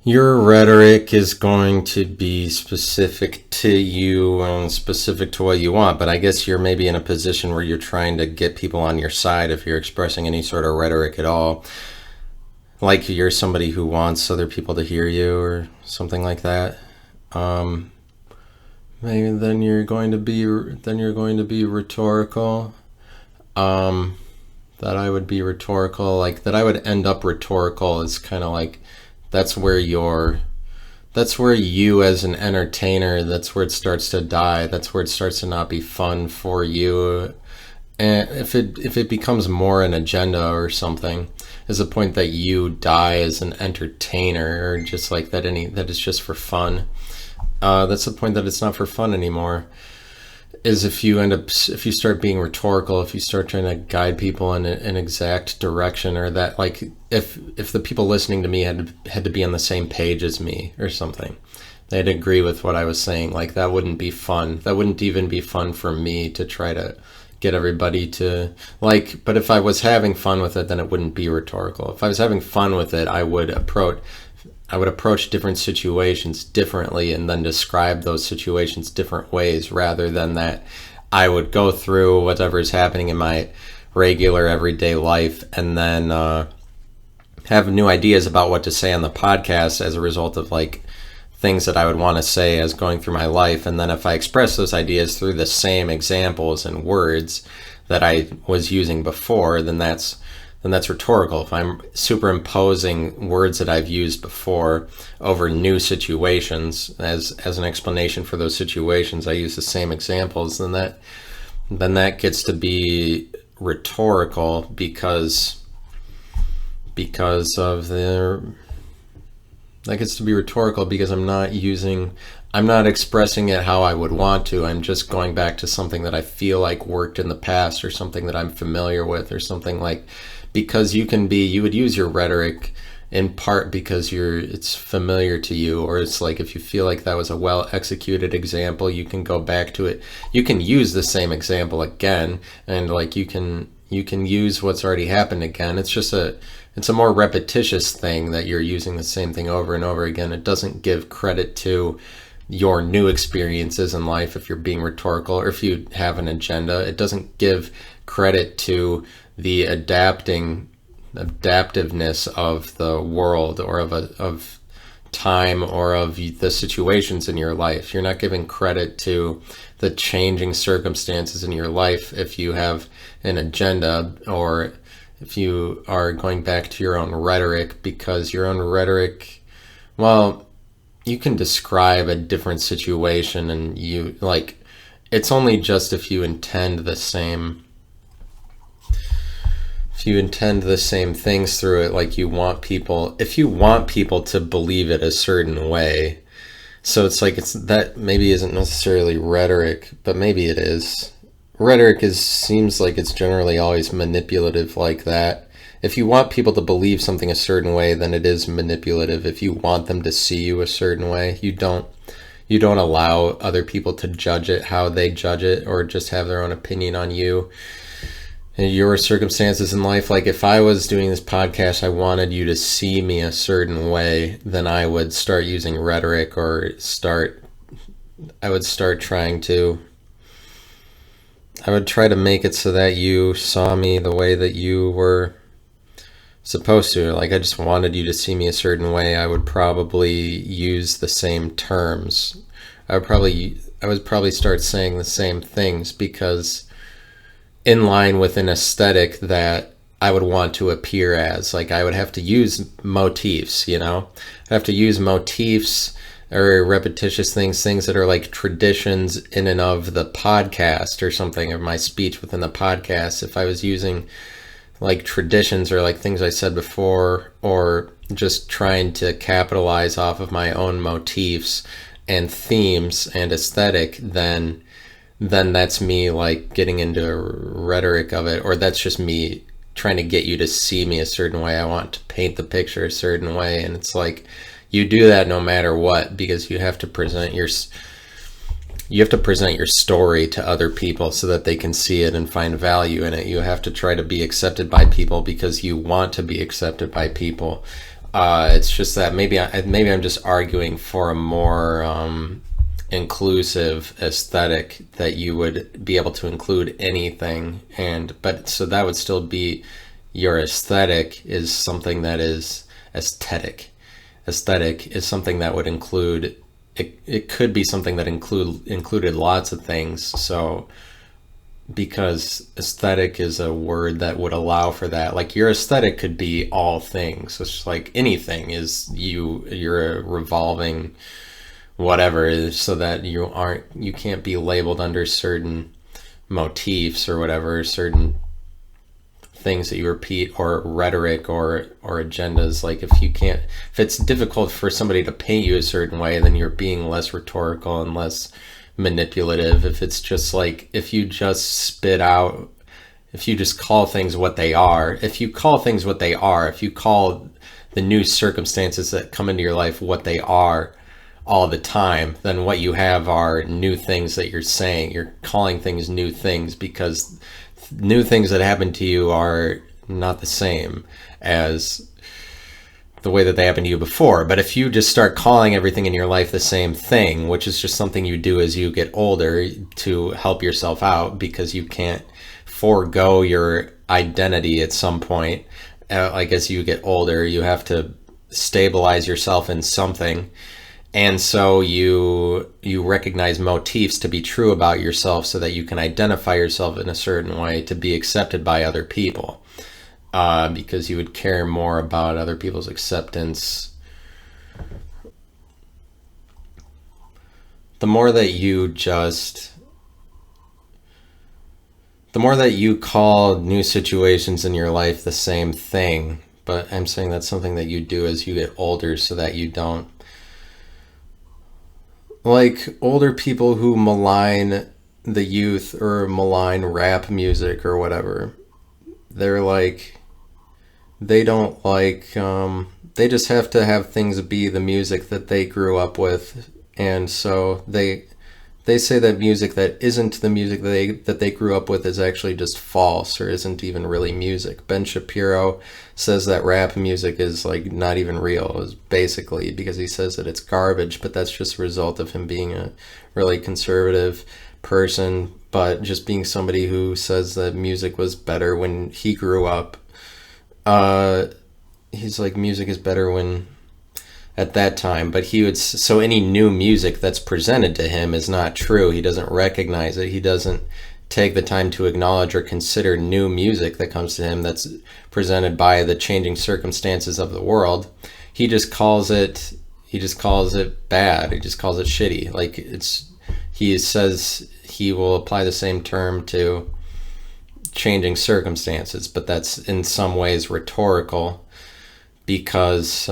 Your rhetoric is going to be specific to you and specific to what you want, but I guess you're maybe in a position where you're trying to get people on your side if you're expressing any sort of rhetoric at all. Like, you're somebody who wants other people to hear you or something like that. Maybe then you're going to be rhetorical. That I would be rhetorical, like that I would end up rhetorical is kind of like, that's where you as an entertainer, that's where it starts to die. That's where it starts to not be fun for you. And if it becomes more an agenda or something, is the point that you die as an entertainer, or just like that it's just for fun. That's the point that it's not for fun anymore. Is if you start being rhetorical, if you start trying to guide people in an exact direction, or that, like, if the people listening to me had to be on the same page as me or something, they'd agree with what I was saying, like, that wouldn't be fun. That wouldn't even be fun for me to try to get everybody to, like, but if I was having fun with it, then it wouldn't be rhetorical. If I was having fun with it, I would approach different situations differently and then describe those situations different ways, rather than that I would go through whatever is happening in my regular everyday life, and then have new ideas about what to say on the podcast as a result of like things that I would want to say as going through my life. And then if I express those ideas through the same examples and words that I was using before, then that's rhetorical. If I'm superimposing words that I've used before over new situations as an explanation for those situations, I use the same examples, then that gets to be rhetorical because of that gets to be rhetorical because I'm not expressing it how I would want to. I'm just going back to something that I feel like worked in the past, or something that I'm familiar with, or something like, because you would use your rhetoric in part because it's familiar to you, or it's like if you feel like that was a well executed example, you can go back to it. You can use the same example again, and like you can use what's already happened again. It's a more repetitious thing that you're using the same thing over and over again. It doesn't give credit to your new experiences in life if you're being rhetorical, or if you have an agenda. It doesn't give credit to the adaptiveness of the world, or of time, or of the situations in your life. You're not giving credit to the changing circumstances in your life if you have an agenda, or if you are going back to your own rhetoric, because your own rhetoric, well, you can describe a different situation, and it's only just if you intend the same things through it. Like if you want people to believe it a certain way. So it's like, that maybe isn't necessarily rhetoric, but maybe it is. Rhetoric seems like it's generally always manipulative like that. If you want people to believe something a certain way, then it is manipulative. If you want them to see you a certain way, you don't allow other people to judge it how they judge it, or just have their own opinion on you and your circumstances in life. Like if I was doing this podcast, I wanted you to see me a certain way, then I would start using rhetoric, or I would try to make it so that you saw me the way that you were supposed to. Like I just wanted you to see me a certain way, I would probably use the same terms. I would probably start saying the same things, because in line with an aesthetic that I would want to appear as. Like I would have to use motifs, I'd have to use motifs, or repetitious things that are like traditions in and of the podcast or something, or my speech within the podcast. If I was using like traditions, or like things I said before, or just trying to capitalize off of my own motifs and themes and aesthetic, then that's me like getting into rhetoric of it, or that's just me trying to get you to see me a certain way. I want to paint the picture a certain way, and it's like, you do that no matter what, because you have to present your story to other people so that they can see it and find value in it. You have to try to be accepted by people because you want to be accepted by people. It's just that maybe I'm just arguing for a more inclusive aesthetic, that you would be able to include anything, but so that would still be, your aesthetic is something that is aesthetic. Aesthetic is something that would include, it could be something that included lots of things. So because aesthetic is a word that would allow for that. Like your aesthetic could be all things. It's like anything is you're a revolving whatever, so that you can't be labeled under certain motifs or whatever, certain things that you repeat, or rhetoric, or agendas. Like if it's difficult for somebody to paint you a certain way, then you're being less rhetorical and less manipulative. If it's just like, if you just call things what they are, if you call the new circumstances that come into your life what they are all the time, then what you have are new things that you're saying. You're calling things new things, because new things that happen to you are not the same as the way that they happened to you before. But if you just start calling everything in your life the same thing, which is just something you do as you get older to help yourself out because you can't forego your identity at some point, like as you get older, you have to stabilize yourself in something. And so you recognize motifs to be true about yourself so that you can identify yourself in a certain way to be accepted by other people. Because you would care more about other people's acceptance. The more that you call new situations in your life the same thing, but I'm saying that's something that you do as you get older so that you don't, like older people who malign the youth or malign rap music or whatever, they're like, they don't like, they just have to have things be the music that they grew up with. And so they say that music that isn't the music that they grew up with is actually just false or isn't even really music. Ben Shapiro says that rap music is like not even real, is basically because he says that it's garbage, but that's just a result of him being a really conservative person, but just being somebody who says that music was better when he grew up. He's like, music is better when at that time, but he would, so any new music that's presented to him is not true. He doesn't recognize it. He doesn't take the time to acknowledge or consider new music that comes to him that's presented by the changing circumstances of the world. He just calls it bad. He just calls it shitty. Like he says he will apply the same term to changing circumstances, but that's in some ways rhetorical because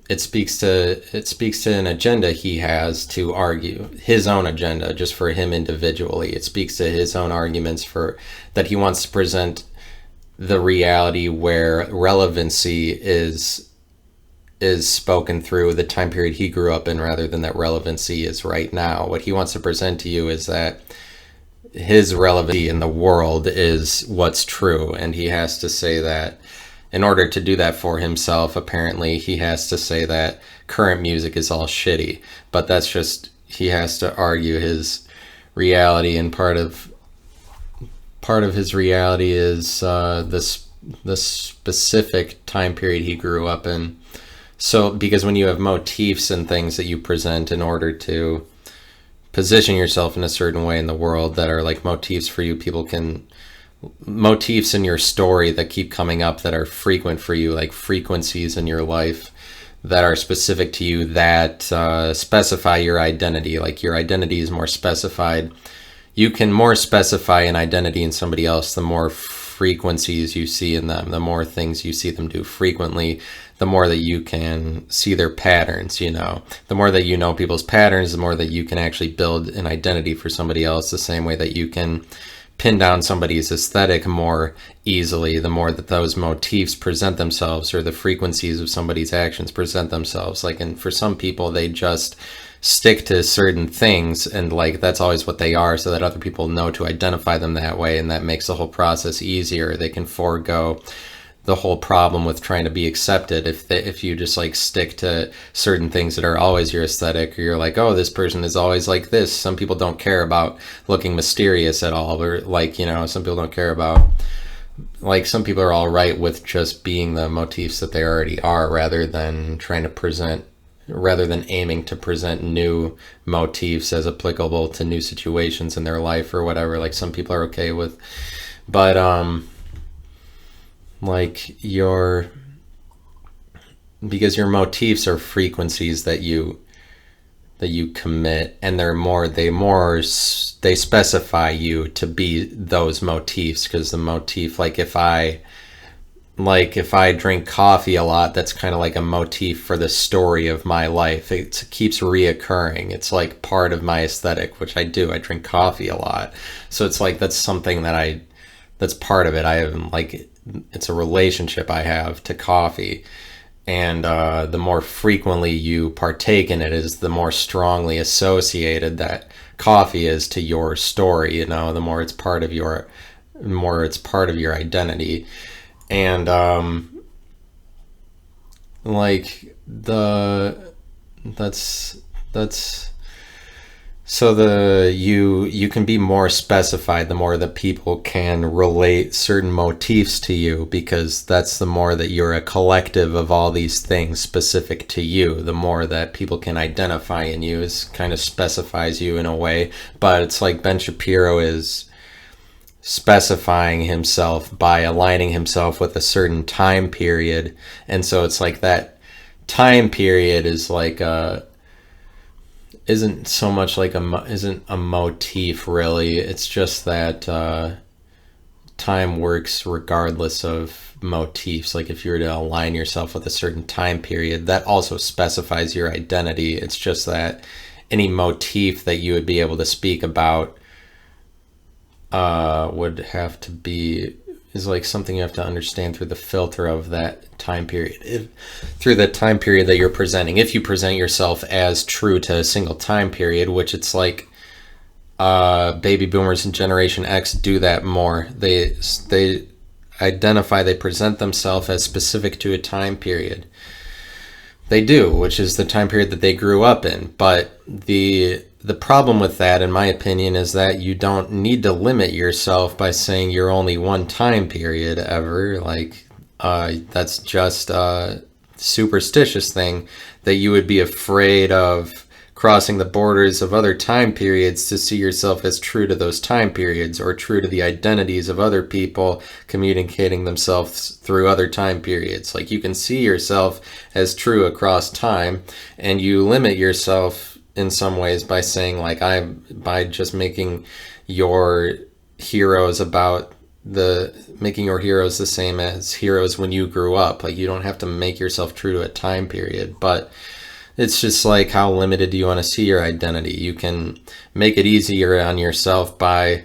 it speaks to an agenda he has to argue, his own agenda just for him individually. It speaks to his own arguments for that he wants to present the reality where relevancy is spoken through the time period he grew up in rather than that relevancy is right now. What he wants to present to you is that his relevancy in the world is what's true, and he has to say that in order to do that for himself. Apparently he has to say that current music is all shitty, but that's just, he has to argue his reality, and part of his reality is the specific time period he grew up in. So because when you have motifs and things that you present in order to position yourself in a certain way in the world that are like motifs for you, motifs in your story that keep coming up that are frequent for you, like frequencies in your life that are specific to you, that specify your identity. Like your identity is more specified. You can more specify an identity in somebody else the more frequencies you see in them, the more things you see them do frequently, the more that you can see their patterns. The more that you know people's patterns, the more that you can actually build an identity for somebody else, the same way that you can pin down somebody's aesthetic more easily, the more that those motifs present themselves, or the frequencies of somebody's actions present themselves. Like, and for some people, they just stick to certain things, and like that's always what they are, so that other people know to identify them that way, and that makes the whole process easier. They can forego the whole problem with trying to be accepted if you just like stick to certain things that are always your aesthetic, or you're like, oh, this person is always like this. Some people don't care about looking mysterious at all, or like, some people don't care about, like, some people are all right with just being the motifs that they already are, rather than aiming to present new motifs as applicable to new situations in their life or whatever. Like, some people are okay with, but like because your motifs are frequencies that you commit, and they specify you to be those motifs. Because the motif, like if I drink coffee a lot, that's kind of like a motif for the story of my life. It keeps reoccurring. It's like part of my aesthetic, which I drink coffee a lot, so it's like that's something that's part of it. It's a relationship I have to coffee, and the more frequently you partake in it is the more strongly associated that coffee is to your story. The more it's part of your identity. And like that's that's so you can be more specified the more that people can relate certain motifs to you, because that's the more that you're a collective of all these things specific to you. The more that people can identify in you is kind of specifies you in a way. But it's like Ben Shapiro is specifying himself by aligning himself with a certain time period, and so it's like that time period is like a isn't so much like isn't a motif really. It's just that time works regardless of motifs. Like if you were to align yourself with a certain time period, that also specifies your identity. It's just that any motif that you would be able to speak about would have to be is like something you have to understand through the filter of that time period, through the time period that you're presenting. If you present yourself as true to a single time period, which it's like baby boomers and Generation X do that more. They identify, they present themselves as specific to a time period. They do, which is the time period that they grew up in. But the problem with that, in my opinion, is that you don't need to limit yourself by saying you're only one time period ever. Like, that's just a superstitious thing that you would be afraid of crossing the borders of other time periods to see yourself as true to those time periods, or true to the identities of other people communicating themselves through other time periods. Like, you can see yourself as true across time, and you limit yourself in some ways by saying, like, by just making your heroes making your heroes the same as heroes when you grew up. Like, you don't have to make yourself true to a time period, but it's just like, how limited do you want to see your identity? You can make it easier on yourself by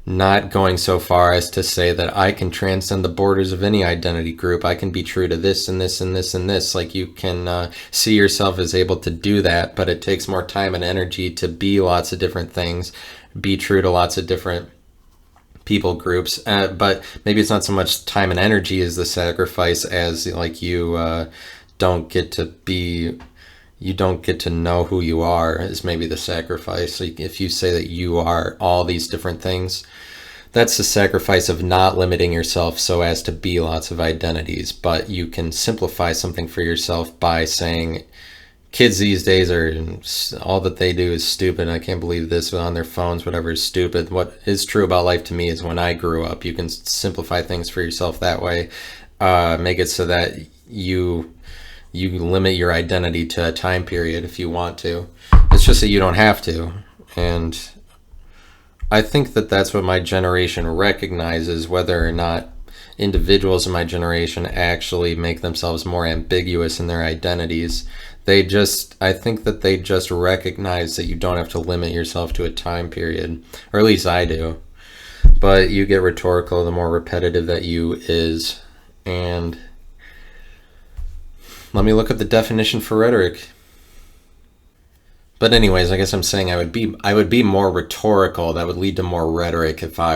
not going so far as to say that I can transcend the borders of any identity group. I can be true to this and this and this and this. Like, you can see yourself as able to do that, but it takes more time and energy to be lots of different things, be true to lots of different people groups. But maybe it's not so much time and energy as the sacrifice as, like, you don't get to know who you are is maybe the sacrifice. Like, if you say that you are all these different things, that's the sacrifice of not limiting yourself so as to be lots of identities. But you can simplify something for yourself by saying, kids these days all that they do is stupid. I can't believe this on their phones, whatever is stupid. What is true about life to me is when I grew up. You can simplify things for yourself that way. Make it so that you limit your identity to a time period if you want to. It's just that you don't have to. And I think that that's what my generation recognizes, whether or not individuals in my generation actually make themselves more ambiguous in their identities. I think that they just recognize that you don't have to limit yourself to a time period, or at least I do. But you get rhetorical the more repetitive that you is. And let me look up the definition for rhetoric. But anyways, I guess I'm saying I would be more rhetorical. That would lead to more rhetoric if I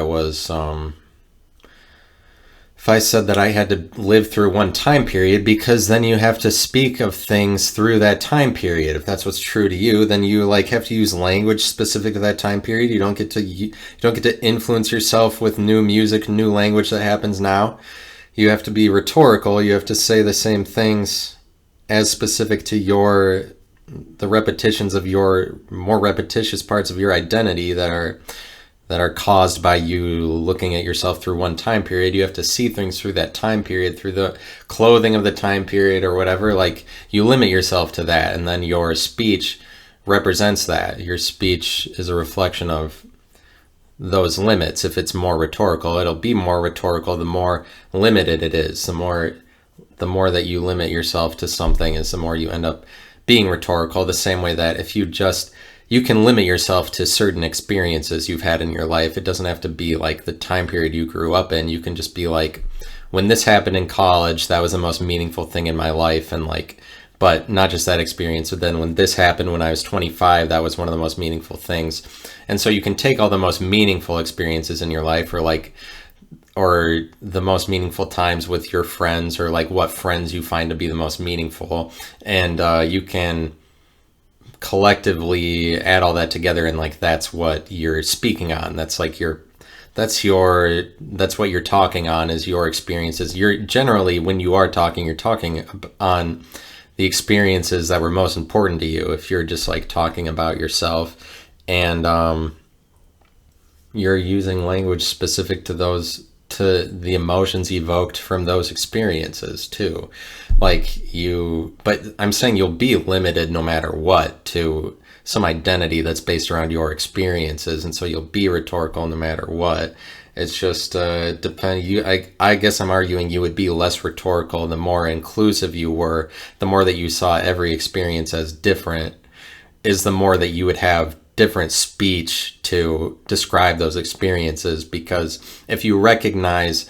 said that I had to live through one time period, because then you have to speak of things through that time period. If that's what's true to you, then you have to use language specific to that time period. You don't get to influence yourself with new music, new language that happens now. You have to be rhetorical. You have to say the same things as specific to the repetitions of your more repetitious parts of your identity that are caused by you looking at yourself through one time period. You have to see things through that time period, through the clothing of the time period or whatever. Like, you limit yourself to that, and then your speech represents that. Your speech is a reflection of those limits. If it's more rhetorical, it'll be more rhetorical the more limited it is. The more that you limit yourself to something is the more you end up being rhetorical. The same way that if you can limit yourself to certain experiences you've had in your life. It doesn't have to be like the time period you grew up in. You can just be like, when this happened in college, that was the most meaningful thing in my life. And but not just that experience, but then when this happened when I was 25, that was one of the most meaningful things. And so you can take all the most meaningful experiences in your life, or the most meaningful times with your friends, or like what friends you find to be the most meaningful. And you can collectively add all that together, and like that's what you're speaking on. That's like that's what you're talking on, is your experiences. You're generally, when you are talking, you're talking on the experiences that were most important to you. If you're just like talking about yourself, and you're using language specific to the emotions evoked from those experiences too. But I'm saying you'll be limited no matter what to some identity that's based around your experiences, and so you'll be rhetorical no matter what. It's just I guess I'm arguing you would be less rhetorical the more inclusive you were, the more that you saw every experience as different, is the more that you would have different speech to describe those experiences. Because if you recognize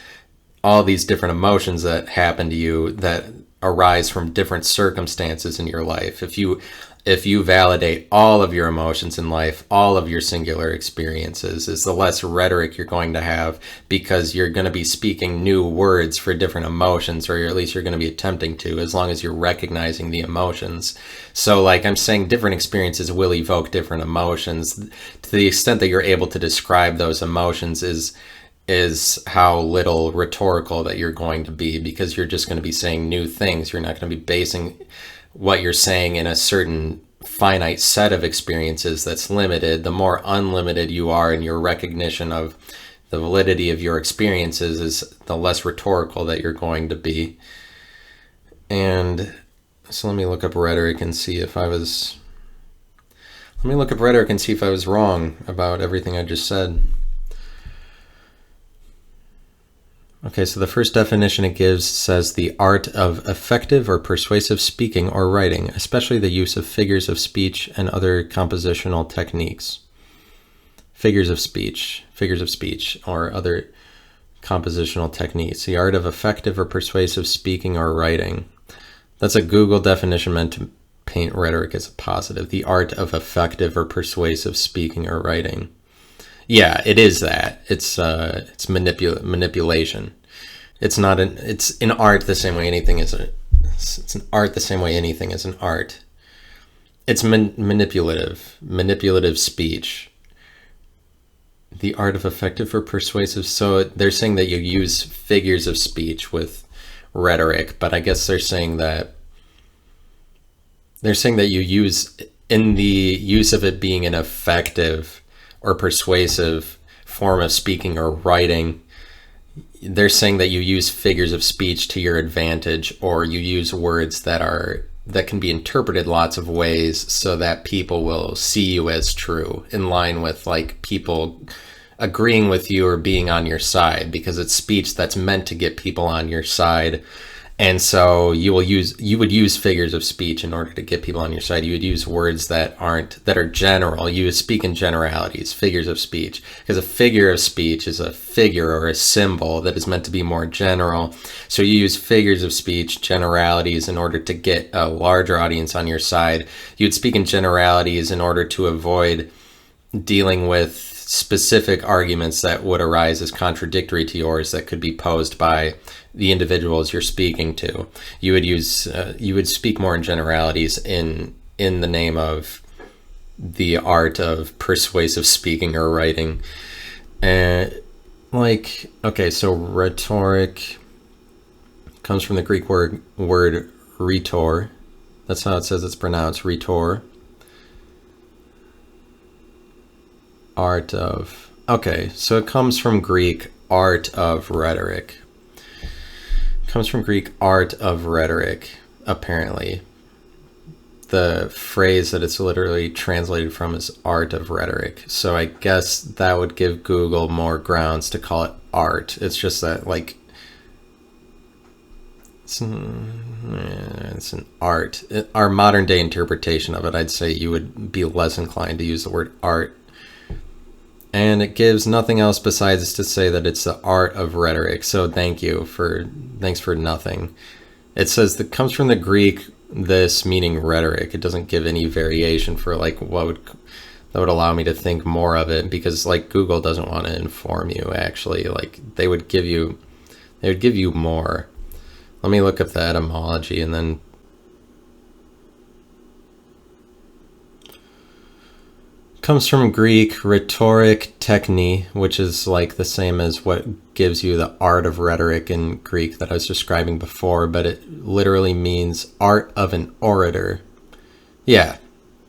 all these different emotions that happen to you that arise from different circumstances in your life, if you validate all of your emotions in life, all of your singular experiences, is the less rhetoric you're going to have, because you're going to be speaking new words for different emotions, or at least you're going to be attempting to, as long as you're recognizing the emotions. So like I'm saying, different experiences will evoke different emotions. To the extent that you're able to describe those emotions is how little rhetorical that you're going to be, because you're just going to be saying new things. You're not going to be basing what you're saying in a certain finite set of experiences that's limited. The more unlimited you are in your recognition of the validity of your experiences, is the less rhetorical that you're going to be. And so let me look up rhetoric and see if I was wrong about everything I just said. Okay, so the first definition it gives says the art of effective or persuasive speaking or writing, especially the use of figures of speech and other compositional techniques. Figures of speech or other compositional techniques. The art of effective or persuasive speaking or writing. That's a Google definition meant to paint rhetoric as a positive. The art of effective or persuasive speaking or writing. Yeah, it is that. It's manipulation. It's an art the same way anything is it's an art the same way anything is an art. It's manipulative speech. The art of effective or persuasive. So they're saying that you use figures of speech with rhetoric, but I guess they're saying that you use, in the use of it being an effective or persuasive form of speaking or writing, they're saying that you use figures of speech to your advantage, or you use words that can be interpreted lots of ways so that people will see you as true, in line with like people agreeing with you or being on your side, because it's speech that's meant to get people on your side. And so you would use figures of speech in order to get people on your side. You would use words that are general. You would speak in generalities, figures of speech, because a figure of speech is a figure or a symbol that is meant to be more general. So you use figures of speech, generalities, in order to get a larger audience on your side. You'd speak in generalities in order to avoid dealing with specific arguments that would arise as contradictory to yours, that could be posed by the individuals you're speaking to. You would speak more in generalities in the name of the art of persuasive speaking or writing. Okay, so rhetoric comes from the Greek word rhetor. That's how it says it's pronounced, rhetor. Art of. Okay, so it comes from Greek art of rhetoric. It comes from Greek art of rhetoric, apparently. The phrase that it's literally translated from is art of rhetoric. So I guess that would give Google more grounds to call it art. It's just that, like, it's an art. Our modern day interpretation of it, I'd say you would be less inclined to use the word art. And it gives nothing else besides to say that it's the art of rhetoric. So thanks for nothing. It says that comes from the Greek, this meaning rhetoric. It doesn't give any variation for like that would allow me to think more of it, because like Google doesn't want to inform you actually. Like they would give you more. Let me look up the etymology and then comes from Greek rhetoric techne, which is like the same as what gives you the art of rhetoric in Greek that I was describing before, but it literally means art of an orator. Yeah.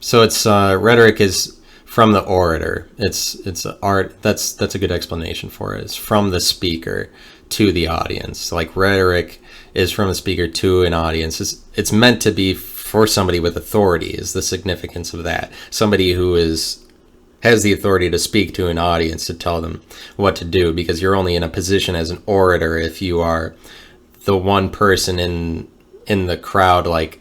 So it's rhetoric is from the orator. It's art. That's a good explanation for it. It's from the speaker to the audience. Like rhetoric is from the speaker to an audience. It's meant to be for somebody with authority, is the significance of that. Somebody who has the authority to speak to an audience, to tell them what to do, because you're only in a position as an orator if you are the one person in the crowd. Like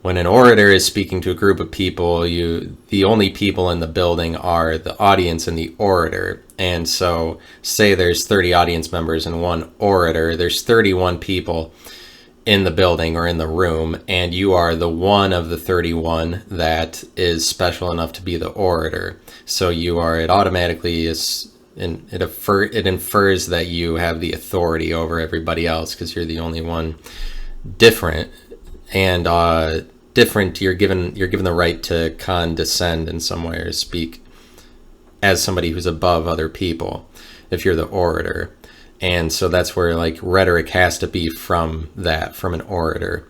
when an orator is speaking to a group of people, the only people in the building are the audience and the orator. And so say there's 30 audience members and one orator, there's 31 people in the building or in the room, and you are the one of the 31 that is special enough to be the orator. So it automatically is, it infers that you have the authority over everybody else, because you're the only one different. And different, you're given the right to condescend in some way, or speak as somebody who's above other people if you're the orator. And so that's where like rhetoric has to be from an orator,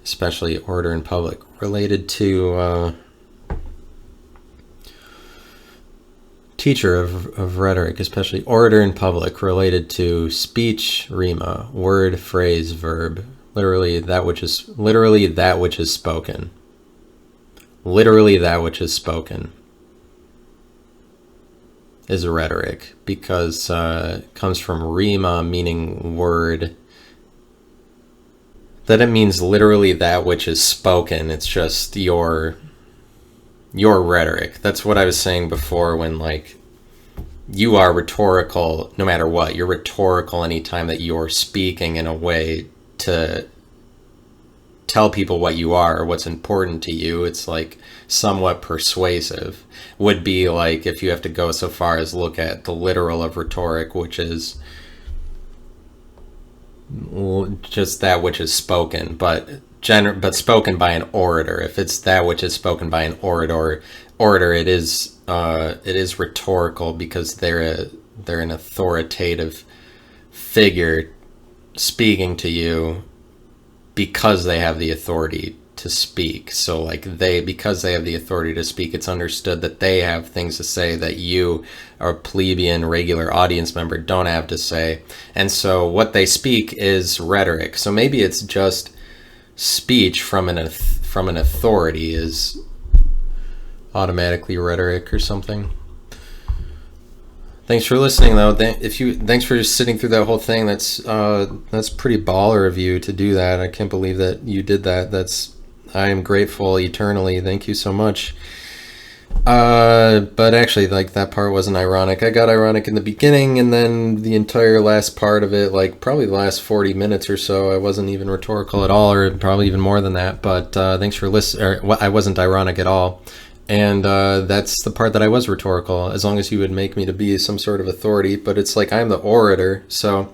especially orator in public, related to teacher of rhetoric, especially orator in public, related to speech, rima, word, phrase, verb, literally that which is spoken. Literally that which is spoken is rhetoric, because it comes from rima, meaning word. That it means literally that which is spoken. It's just your rhetoric. That's what I was saying before, when like you are rhetorical no matter what. You're rhetorical anytime that you're speaking in a way to tell people what you are or what's important to you. It's like somewhat persuasive. Would be like if you have to go so far as look at the literal of rhetoric, which is just that which is spoken, but spoken by an orator. If it's that which is spoken by an orator, it is rhetorical, because they're an authoritative figure speaking to you because they have the authority to speak. So like because they have the authority to speak, it's understood that they have things to say that you, a plebeian regular audience member, don't have to say. And so what they speak is rhetoric. So maybe it's just speech from an authority is automatically rhetoric or something. Thanks for listening, though. Thanks for sitting through that whole thing. That's pretty baller of you to do that. I can't believe that you did that. I am grateful eternally. Thank you so much. But actually, like, that part wasn't ironic. I got ironic in the beginning, and then the entire last part of it, like probably the last 40 minutes or so, I wasn't even rhetorical at all, or probably even more than that. But thanks for listening. I wasn't ironic at all. And that's the part that I was rhetorical, as long as you would make me to be some sort of authority. But it's like I'm the orator, so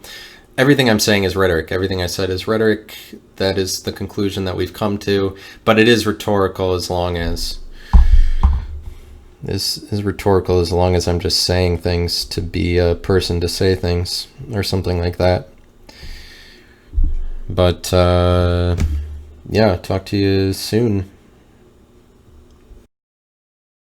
everything I'm saying is rhetoric. Everything I said is rhetoric. That is the conclusion that we've come to. But it is rhetorical as long as I'm just saying things to be a person to say things, or something like that. But yeah, talk to you soon.